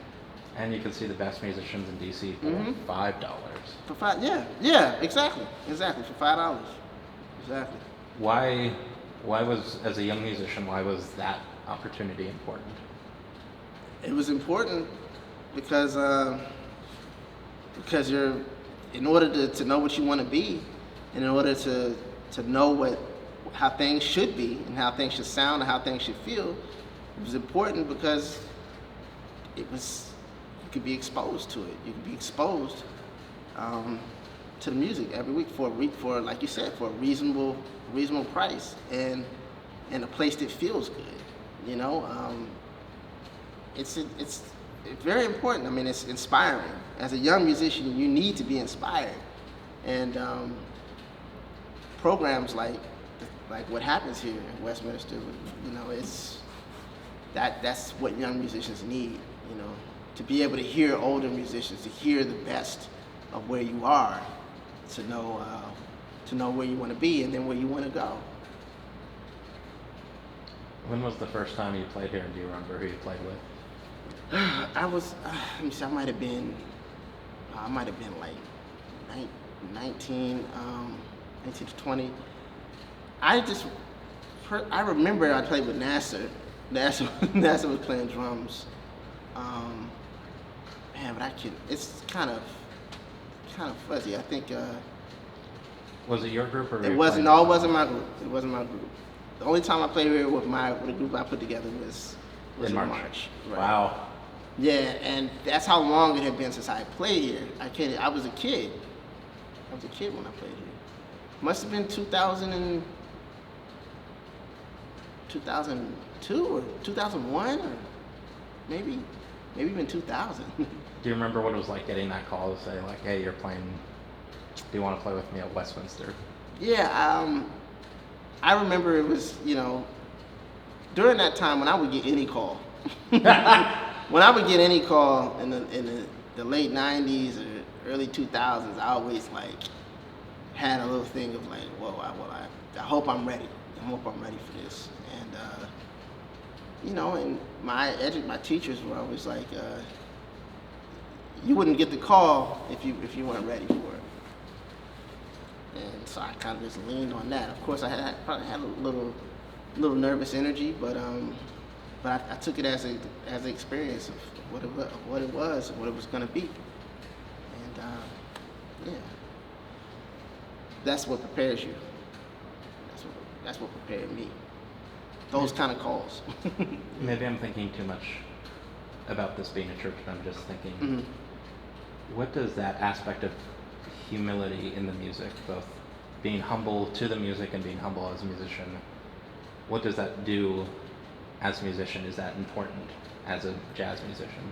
And you can see the best musicians in DC for $5.
For $5, yeah, exactly, for $5, exactly.
Why was, as a young musician, why was that opportunity important?
It was important because you're, in order to know what you want to be, and in order to know how things should be and how things should sound and how things should feel, it was important because you could be exposed to it. You could be exposed to the music every week for like you said, for a reasonable price and a place that feels good. You know, it's very important. I mean, it's inspiring. As a young musician, you need to be inspired, and programs like what happens here at Westminster, you know, that's what young musicians need. You know, to be able to hear older musicians, to hear the best of where you are, to know where you want to be and then where you want to go.
When was the first time you played here, and do you remember who you played with?
Let me see, I might have been like 19 to 20. I remember I played with Nasser. Nasser was playing drums. Man, but it's kind of fuzzy. I think.
Was it your group or?
It wasn't. No, it wasn't my group. It wasn't my group. The only time I played here with a group I put together was in March. Right.
Wow.
Yeah, and that's how long it had been since I played here. I was a kid. I was a kid when I played here. Must have been 2002 or 2001 or maybe even 2000.
Do you remember what it was like getting that call to say like, hey, you're playing, do you want to play with me at Westminster?
Yeah, I remember it was, you know, during that time when I would get any call. When I would get any call in the late 90s or early 2000s, I always like had a little thing of like, whoa, I hope I'm ready. I hope I'm ready for this. And you know, and my teachers were always like, you wouldn't get the call if you weren't ready for it. And so I kind of just leaned on that. Of course, I probably had a little nervous energy, but I took it as an experience of what it was and what it was going to be. And yeah, that's what prepares you. That's what prepared me. Those kind of calls.
Maybe I'm thinking too much about this being a church, but I'm just thinking, what does that aspect of humility in the music, both being humble to the music and being humble as a musician, what does that do as a musician? Is that important as a jazz musician?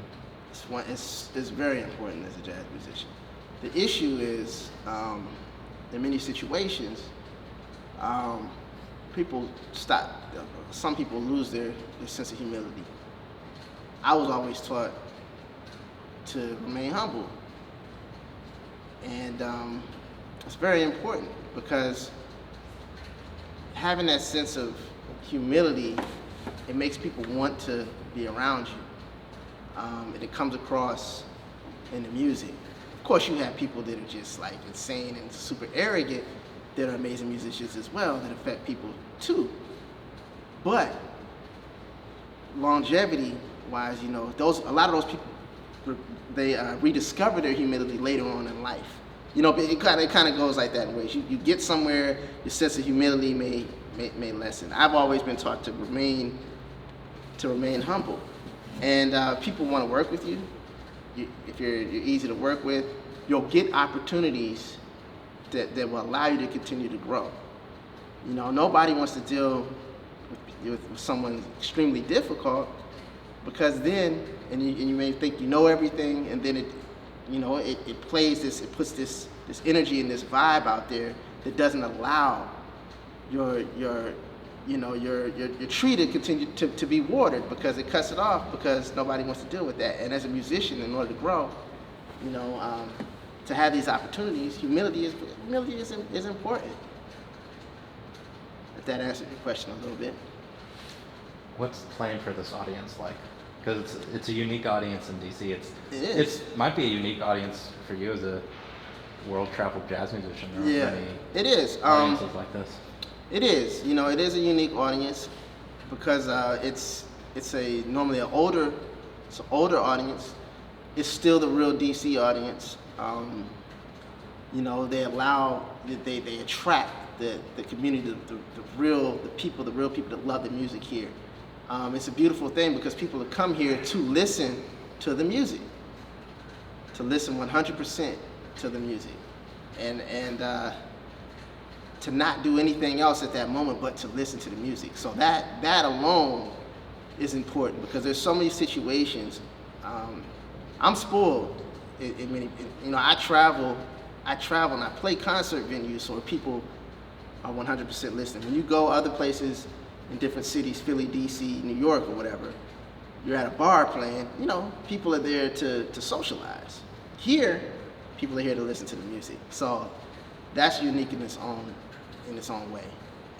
It's very important as a jazz musician. The issue is, in many situations, some people lose their sense of humility. I was always taught to remain humble. And it's very important because having that sense of humility, it makes people want to be around you. And it comes across in the music. Of course, you have people that are just like insane and super arrogant that are amazing musicians as well that affect people too. But longevity-wise, you know, a lot of those people, they rediscover their humility later on in life. You know, it kind of goes like that in ways. You get somewhere, your sense of humility may lessen. I've always been taught to remain humble, and people want to work with you. If you're easy to work with, you'll get opportunities that will allow you to continue to grow. You know, nobody wants to deal with someone extremely difficult, because then, and you may think you know everything, and then you know, it plays this, it puts this energy and this vibe out there that doesn't allow your tree to continue to be watered, because it cuts it off because nobody wants to deal with that. And as a musician, in order to grow, you know, to have these opportunities, humility is important. If that answered your question a little bit.
What's playing for this audience like? Because it's a unique audience in DC.
It is.
It might be a unique audience for you as a world-traveled jazz musician. There
Yeah,
aren't many
it is.
audiences like this.
It is. You know, it is a unique audience because it's normally an older audience. It's still the real DC audience. You know, they attract the community, the real people that love the music here. It's a beautiful thing because people have come here to listen to the music, to listen 100% to the music, and to not do anything else at that moment but to listen to the music. So that alone is important because there's so many situations. I'm spoiled in many. You know, I travel and I play concert venues where people are 100% listening. When you go other places in different cities, Philly, DC, New York, or whatever, you're at a bar playing, you know, people are there to socialize. Here, people are here to listen to the music. So that's unique in its own way.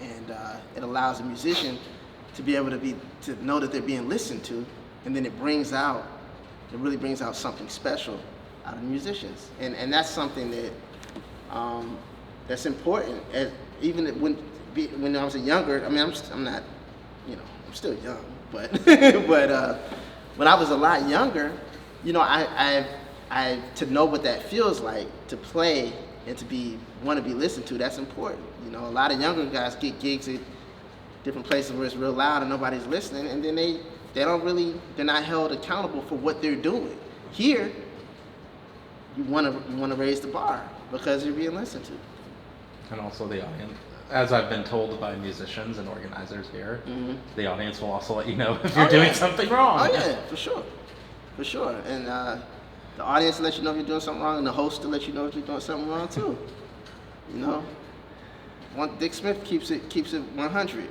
And it allows a musician to be able to know that they're being listened to, and then it really brings out something special out of musicians. And that's something that that's important. Even when I was younger, I mean, I'm not, you know, I'm still young, but but when I was a lot younger, you know, I to know what that feels like to play and to want to be listened to. That's important. You know, a lot of younger guys get gigs at different places where it's real loud and nobody's listening, and then they're not held accountable for what they're doing. Here, you want to raise the bar because you're being listened to.
And also the audience, as I've been told by musicians and organizers here, the audience will also let you know if you're doing something wrong.
Oh yeah, for sure. And the audience will let you know if you're doing something wrong, and the host will let you know if you're doing something wrong too. You know, Dick Smith keeps it 100.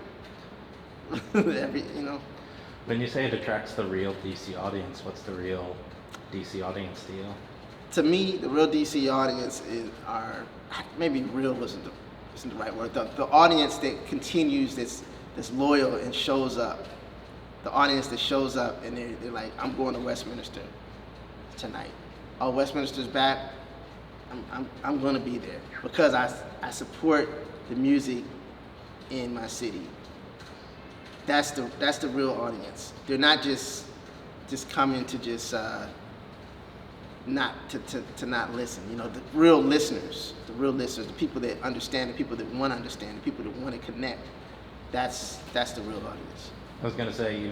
You know.
When you say it attracts the real DC audience, what's the real DC audience to you?
To me, the real DC audience maybe real isn't the right word. The audience that continues, that's loyal and shows up. The audience that shows up and they're like, I'm going to Westminster tonight. Oh, Westminster's back. I'm going to be there because I support the music in my city. That's the real audience. They're not just coming to just not listen. You know, the real listeners, the people that understand, the people that want to understand, the people that want to connect. That's the real audience.
I was gonna say,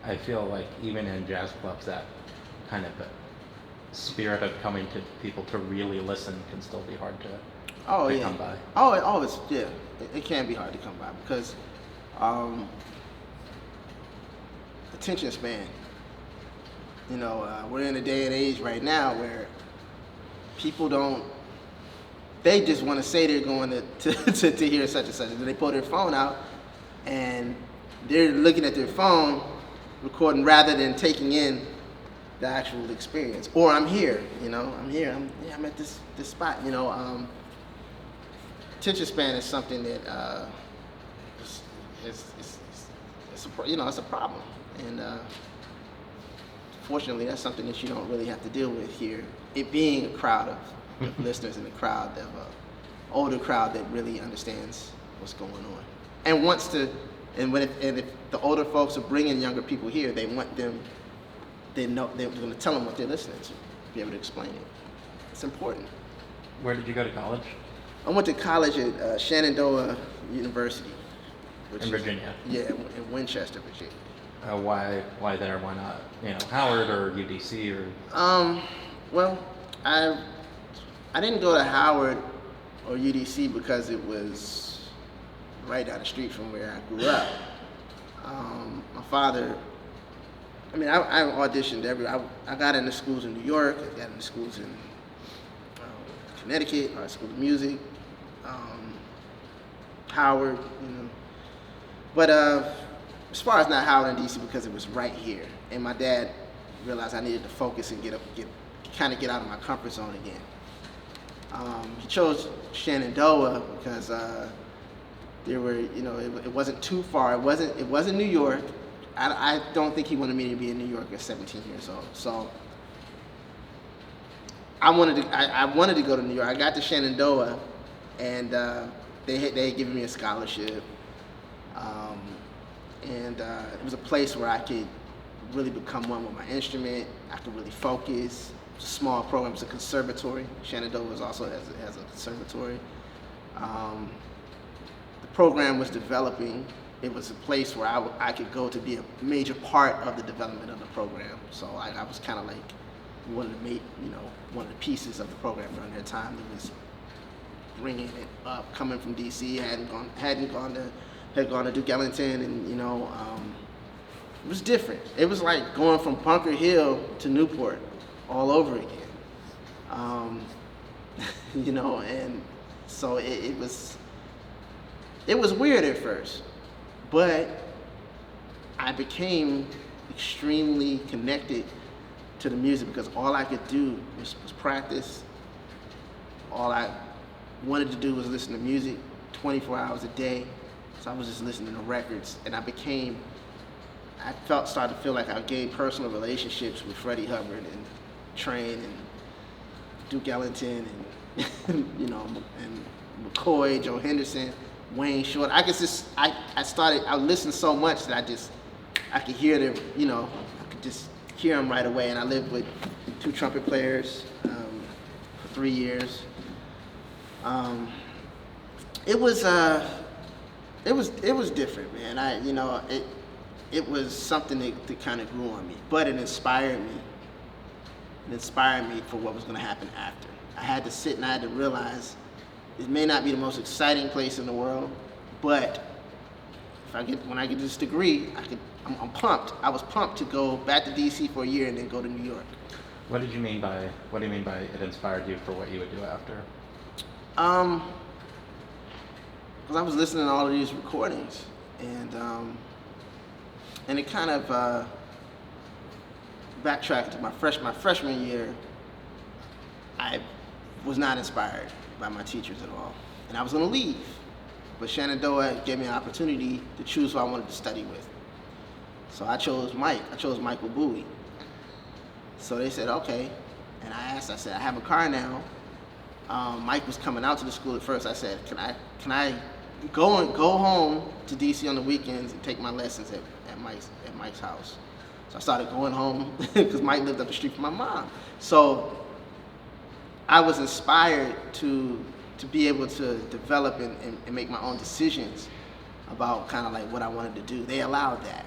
I feel like even in jazz clubs, that kind of spirit of coming to people to really listen can still be hard to come by. It can be hard to come by because attention span. You know, we're in a day and age right now where people they just want to say they're going to hear such and such. And they pull their phone out and they're looking at their phone, recording rather than taking in the actual experience. Or I'm here, you know, I'm at this spot, you know. Attention span is something that it's a problem. And fortunately, that's something that you don't really have to deal with here. It being a crowd of listeners and a crowd of older crowd that really understands what's going on and wants to. And if the older folks are bringing younger people here, they want them. They're going to tell them what they're listening to, be able to explain it. It's important. Where did you go to college?
I went to college at Shenandoah University.
In Virginia?
In Winchester, Virginia.
Why there? Why not, Howard or UDC or?
Well, I didn't go to Howard or UDC because it was right down the street from where I grew up. My father I mean, I auditioned I got into schools in New York, I got into schools in Connecticut, Art School of Music, Howard, you know. But as far as not Howard in DC, because it was right here, and my dad realized I needed to focus and get out of my comfort zone again. He chose Shenandoah because there were, you know, it wasn't too far. It wasn't New York. I don't think he wanted me to be in New York at 17 years old. So I wanted to go to New York. I got to Shenandoah, and they had given me a scholarship, and it was a place where I could really become one with my instrument. I could really focus. It's a small program. It's a conservatory. Shenandoah also has a conservatory. The program was developing. It was a place where I could go to be a major part of the development of the program. So I was kind of like one of the pieces of the program during that time that was bringing it up, coming from DC, had gone to Duke Ellington, and it was different. It was like going from Bunker Hill to Newport all over again. And so it was weird at first, but I became extremely connected to the music because all I could do was practice. All I wanted to do was listen to music 24 hours a day. So I was just listening to records, and started to feel like I gained personal relationships with Freddie Hubbard and Train and Duke Ellington and and McCoy, Joe Henderson, Wayne Short. I listened so much that I could hear them, I could just hear them right away. And I lived with 2 trumpet players for 3 years. It was different, man. It was something that kind of grew on me, but it inspired me. It inspired me for what was going to happen after. I had to sit and I had to realize it may not be the most exciting place in the world, but when I get this degree, I'm pumped. I was pumped to go back to DC for a year and then go to New York.
What do you mean by it inspired you for what you would do after? Because I was listening to all of these recordings, and it kind of backtracked to my freshman year. I was not inspired by my teachers at all, and I was going to leave. But Shenandoah gave me an opportunity to choose who I wanted to study with. So I chose Michael Bowie. So they said, okay. And I said, I have a car now. Mike was coming out to the school at first. I said, can I go home to DC on the weekends and take my lessons at Mike's house? So I started going home because Mike lived up the street from my mom. So I was inspired to be able to develop and make my own decisions about kind of like what I wanted to do. They allowed that.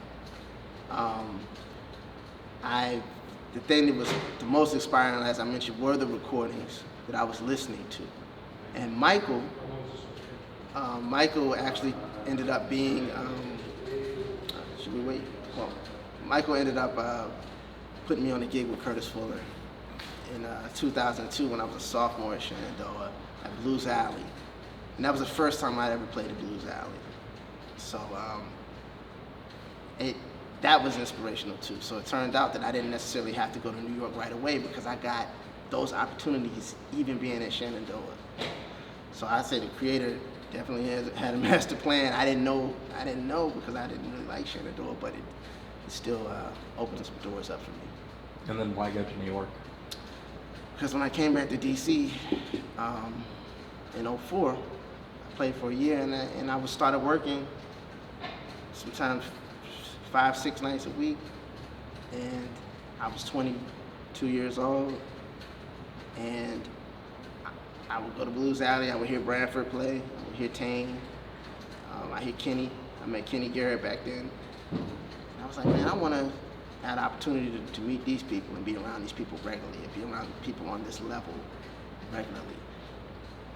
The thing that was the most inspiring, as I mentioned, were the recordings that I was listening to. And Michael actually ended up being, should we wait? Well, Michael ended up putting me on a gig with Curtis Fuller in 2002 when I was a sophomore at Shenandoah at Blues Alley. And that was the first time I'd ever played at Blues Alley. So that was inspirational too. So it turned out that I didn't necessarily have to go to New York right away because I got those opportunities even being at Shenandoah. So I'd say the creator definitely had a master plan. I didn't know because I didn't really like Shenandoah, but it still opened some doors up for me. And then why go to New York?
Because when I came back to DC in 2004, I played for a year and I started working sometimes 5-6 nights a week, and I was 22 years old, and I would go to Blues Alley. I would hear Branford play. I would hear Tane. I hear Kenny. I met Kenny Garrett back then. And I was like, man, I want to have the opportunity to meet these people and be around these people regularly and be around people on this level regularly.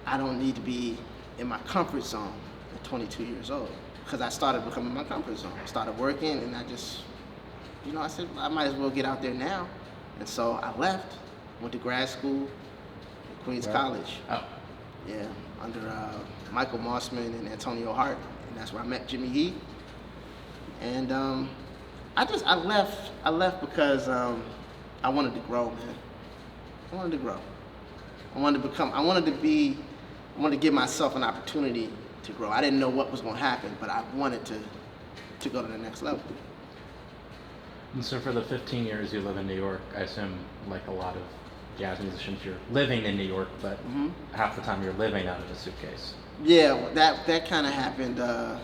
I don't need to be in my comfort zone at 22 years old because I started becoming my comfort zone. I started working and I just I said, I might as well get out there now. And so I left, went to grad school at Queens College.
Oh.
Yeah, under Michael Mossman and Antonio Hart. And that's where I met Jimmy Heath. And I left because I wanted to grow, man. I wanted to grow. I wanted to give myself an opportunity to grow. I didn't know what was going to happen, but I wanted to go to the next level.
And so for the 15 years you live in New York, I assume like a lot of jazz musicians, you're living in New York, but half the time you're living out of a suitcase.
Yeah, that kind of happened. I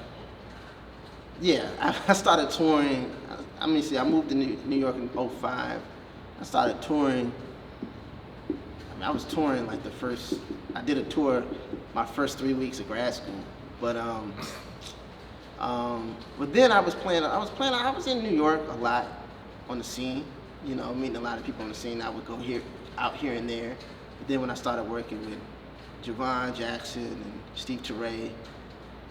started touring. I moved to New York in 2005. I started touring. I was touring like I did a tour my first 3 weeks of grad school. But then I was in New York a lot on the scene, meeting a lot of people on the scene. I would go out here and there. But then when I started working with Javon Jackson and Steve Teray,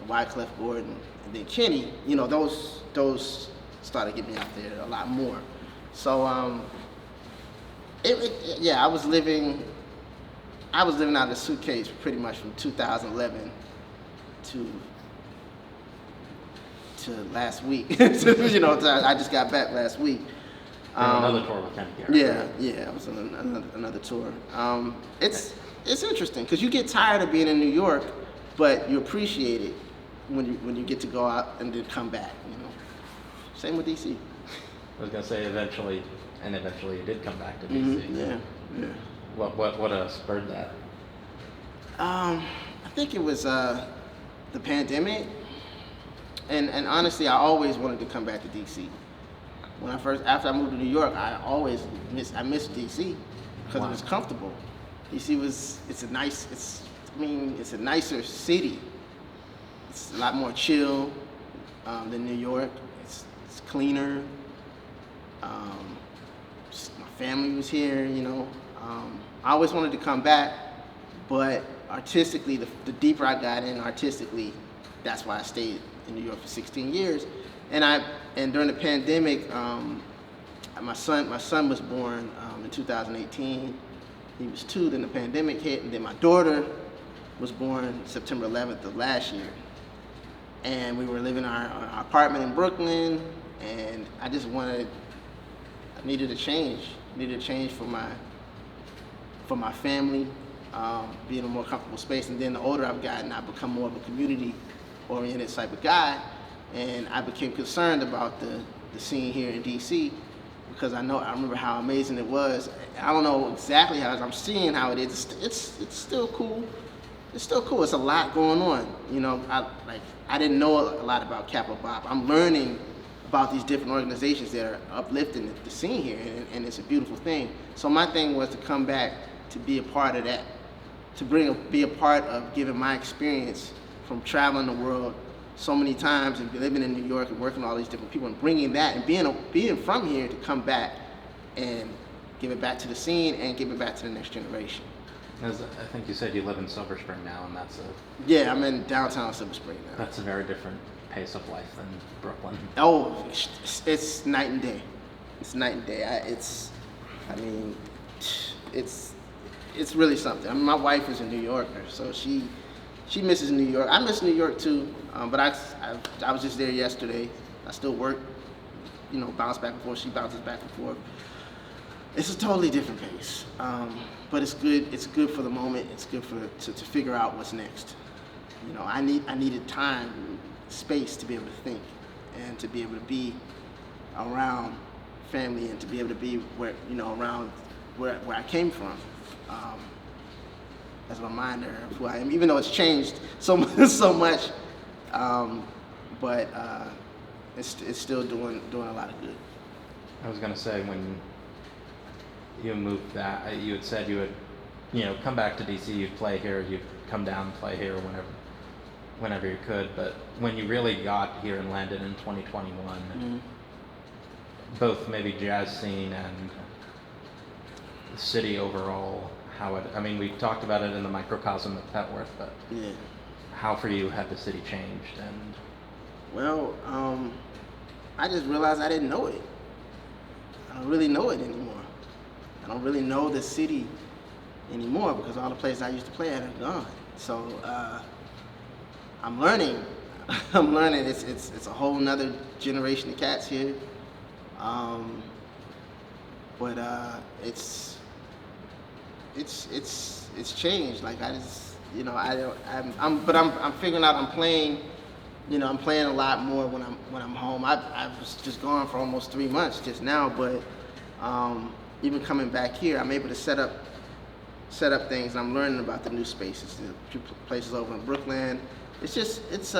Wyclef Gordon, and then Kenny, those started getting me out there a lot more. So I was living out of the suitcase pretty much from 2011 to last week. I just got back last week.
Another tour with Kenny.
Yeah, I was on another tour. It's interesting because you get tired of being in New York, but you appreciate it when you get to go out and then come back. Same with DC.
I was gonna say eventually you did come back to DC.
Yeah.
What spurred that?
I think it was the pandemic, and honestly, I always wanted to come back to DC. After I moved to New York, I missed DC because it was comfortable. DC it's a nicer city. It's a lot more chill than New York. It's cleaner. My family was here, I always wanted to come back, but artistically, the deeper I got in artistically, that's why I stayed in New York for 16 years. And during the pandemic, my son was born in 2018. He was 2, then the pandemic hit, and then my daughter was born September 11th of last year. And we were living in our apartment in Brooklyn, and I needed a change. For my family, be in a more comfortable space. And then the older I've gotten, I've become more of a community-oriented type of guy, and I became concerned about the scene here in DC because I remember how amazing it was. I don't know exactly how I'm seeing how it is. It's still cool. It's still cool. It's a lot going on. I didn't know a lot about Capital Bop. I'm learning about these different organizations that are uplifting the scene here, and it's a beautiful thing. So my thing was to come back to be a part of that, to be a part of giving my experience from traveling the world so many times and living in New York and working with all these different people and bringing that and being from here to come back and give it back to the scene and give it back to the next generation.
I think you said you live in Silver Spring now, and
Yeah, I'm in downtown Silver Spring now.
That's a very different pace of life than Brooklyn.
Oh, it's night and day. It's night and day. It's really something. My wife is a New Yorker, so she misses New York. I miss New York too, but I was just there yesterday. I still work, bounce back and forth. She bounces back and forth. It's a totally different pace, but it's good. It's good for the moment. It's good to figure out what's next. I needed time, space to be able to think, and to be able to be around family, and to be able to be where around where I came from. As a reminder of who I am, even though it's changed so much, but it's still doing a lot of good.
I was gonna say, when you moved you had said you would, come back to DC, you'd play here, you'd come down and play here whenever you could. But when you really got here and landed in 2021, both maybe jazz scene and the city overall, we talked about it in the microcosm of Petworth, but how for you had the city changed? And
well, I just realized I didn't know it. I don't really know it anymore. I don't really know the city anymore because all the places I used to play at are gone. So I'm learning. I'm learning. It's a whole nother generation of cats here. But it's changed. Like I just, you know, I'm figuring out I'm playing. You know, I'm playing a lot more when I'm home. I was just gone for almost 3 months just now, but even coming back here, I'm able to set up things. And I'm learning about the new spaces, the few places over in Brooklyn. It's just it's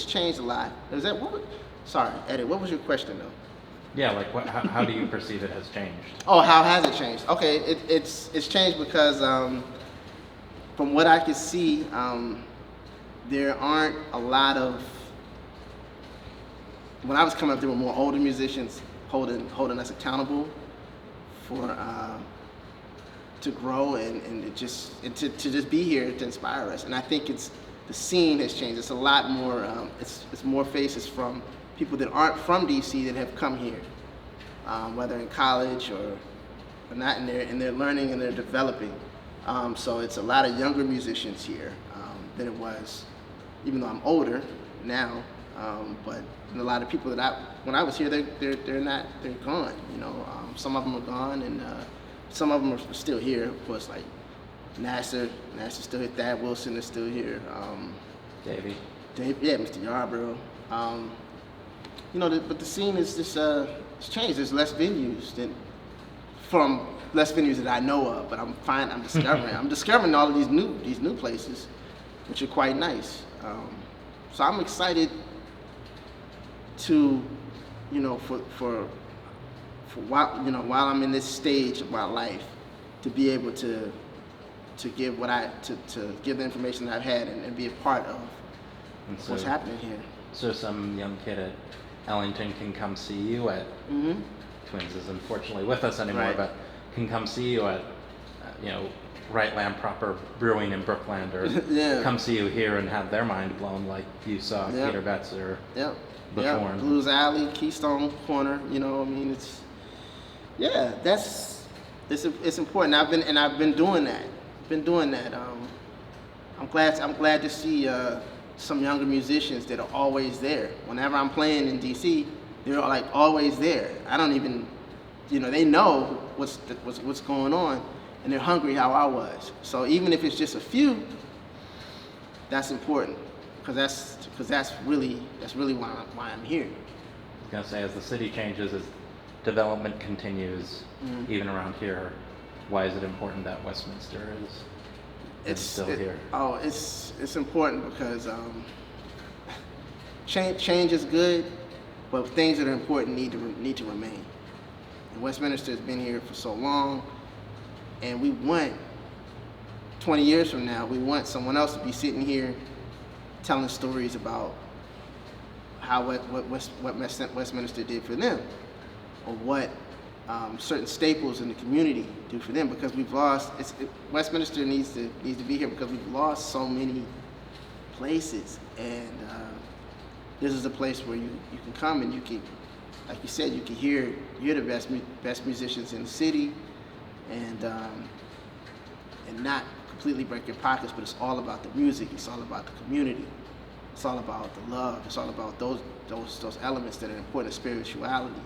changed a lot. Is that what? Sorry, Eddie. What was your question though?
Yeah, like how do you perceive it has changed?
Oh, how has it changed? Okay, it's changed because from what I can see, there aren't a lot of. When I was coming up, there were more older musicians holding us accountable for to grow and to just be here to inspire us. And I think the scene has changed. It's a lot more. It's more faces from people that aren't from DC that have come here, whether in college or not, and they're learning and they're developing. So it's a lot of younger musicians here than it was, even though I'm older now. But a lot of people that when I was here, they're gone. You know, some of them are gone, and some of them are still here. Of course, like Nasser still here. Thad Wilson is still here.
Dave,
yeah, Mr. Yarborough. You know, but the scene is just it's changed. There's less venues that I know of, but I'm discovering all of these new places, which are quite nice. So I'm excited to, you know, for while I'm in this stage of my life, to be able to give to give the information that I've had and be a part of what's happening here.
So some young kid at Ellington can come see you at Twins is unfortunately with us anymore,
Right.
but can come see you at Right Lamb Proper Brewing in Brookland, or
Yeah.
come see you here and have their mind blown like you saw
Yep.
Peter Betts or
Yep.
before.
Yep. Blues Alley, Keystone Corner. You know, I mean, it's important. I've been doing that. I'm glad to see some younger musicians that are always there. Whenever I'm playing in DC, they're like always there. I don't even, they know what's going on, and they're hungry how I was. So even if it's just a few, that's important, because that's really why I'm here.
I was gonna say, as the city changes, as development continues, even around here, why is it important that Westminster is still here?
Oh, it's important because change is good, but things that are important need to remain. And Westminster has been here for so long, and we want 20 years from now, we want someone else to be sitting here telling stories about how what Westminster did for them, or what certain staples in the community do for them, because we've lost. Westminster needs to be here because we've lost so many places, and this is a place where you can come and you can, like you said, you can hear the best musicians in the city, and not completely break your pockets, but it's all about the music. It's all about the community. It's all about the love. It's all about those elements that are important. Spirituality.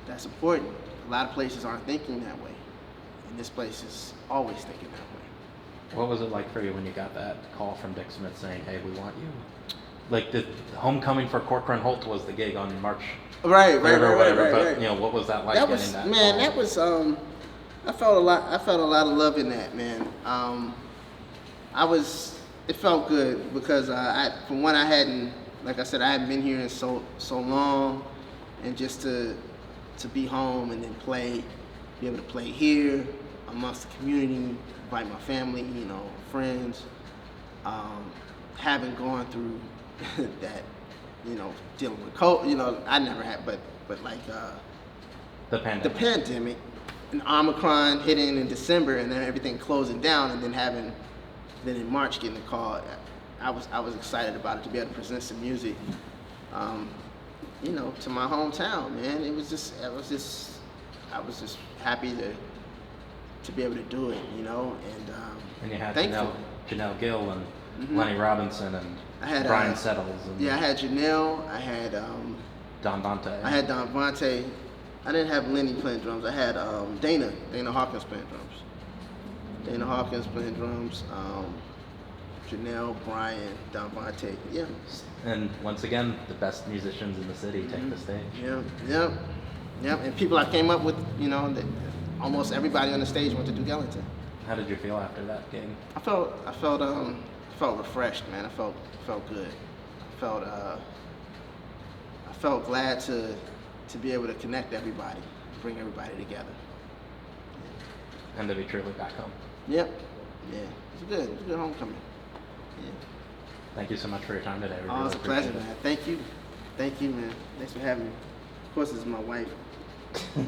That's important. A lot of places aren't thinking that way, and this place is always thinking that way.
What was it like for you when you got that call from Dick Smith saying, "Hey, we want you"? Like the homecoming for Corcoran Holt was the gig on March. Right. But what was that like?
That was, man. That was. I felt a lot of love in that, man. It felt good because from when I hadn't been here in so long, and just to be home and then be able to play here amongst the community, invite my family, friends, having gone through that, dealing with COVID, I never had, but like
the
pandemic, and Omicron hitting in December, and then everything closing down, and then in March getting the call. I was excited about it, to be able to present some music. you know, to my hometown, man. I was just happy to be able to do it, you know,
And you had
thankful.
Janelle Gill and
Mhm.
Lenny Robinson and
I had
Brian Settles. And
yeah, I had Janelle, I had
Don Bonte.
I had Don Vontae. I didn't have Lenny playing drums. I had Dana Hawkins playing drums. Dana Hawkins playing drums. Janelle, Brian, Don Vontae. Yeah.
And once again, the best musicians in the city take the stage.
Yeah. And people I came up with, you know, that almost everybody on the stage went to Duke Ellington.
How did you feel after that game?
I felt refreshed, man. I felt good. I felt glad to be able to connect everybody, bring everybody together.
And to be truly back home.
Yep. Yeah. It's good. It's a good homecoming. Yeah.
Thank you so much for your time today. We
Oh,
really
it's a pleasure,
appreciate
man. Thank you. Thank you, man. Thanks for having me. Of course, this is my wife.
it.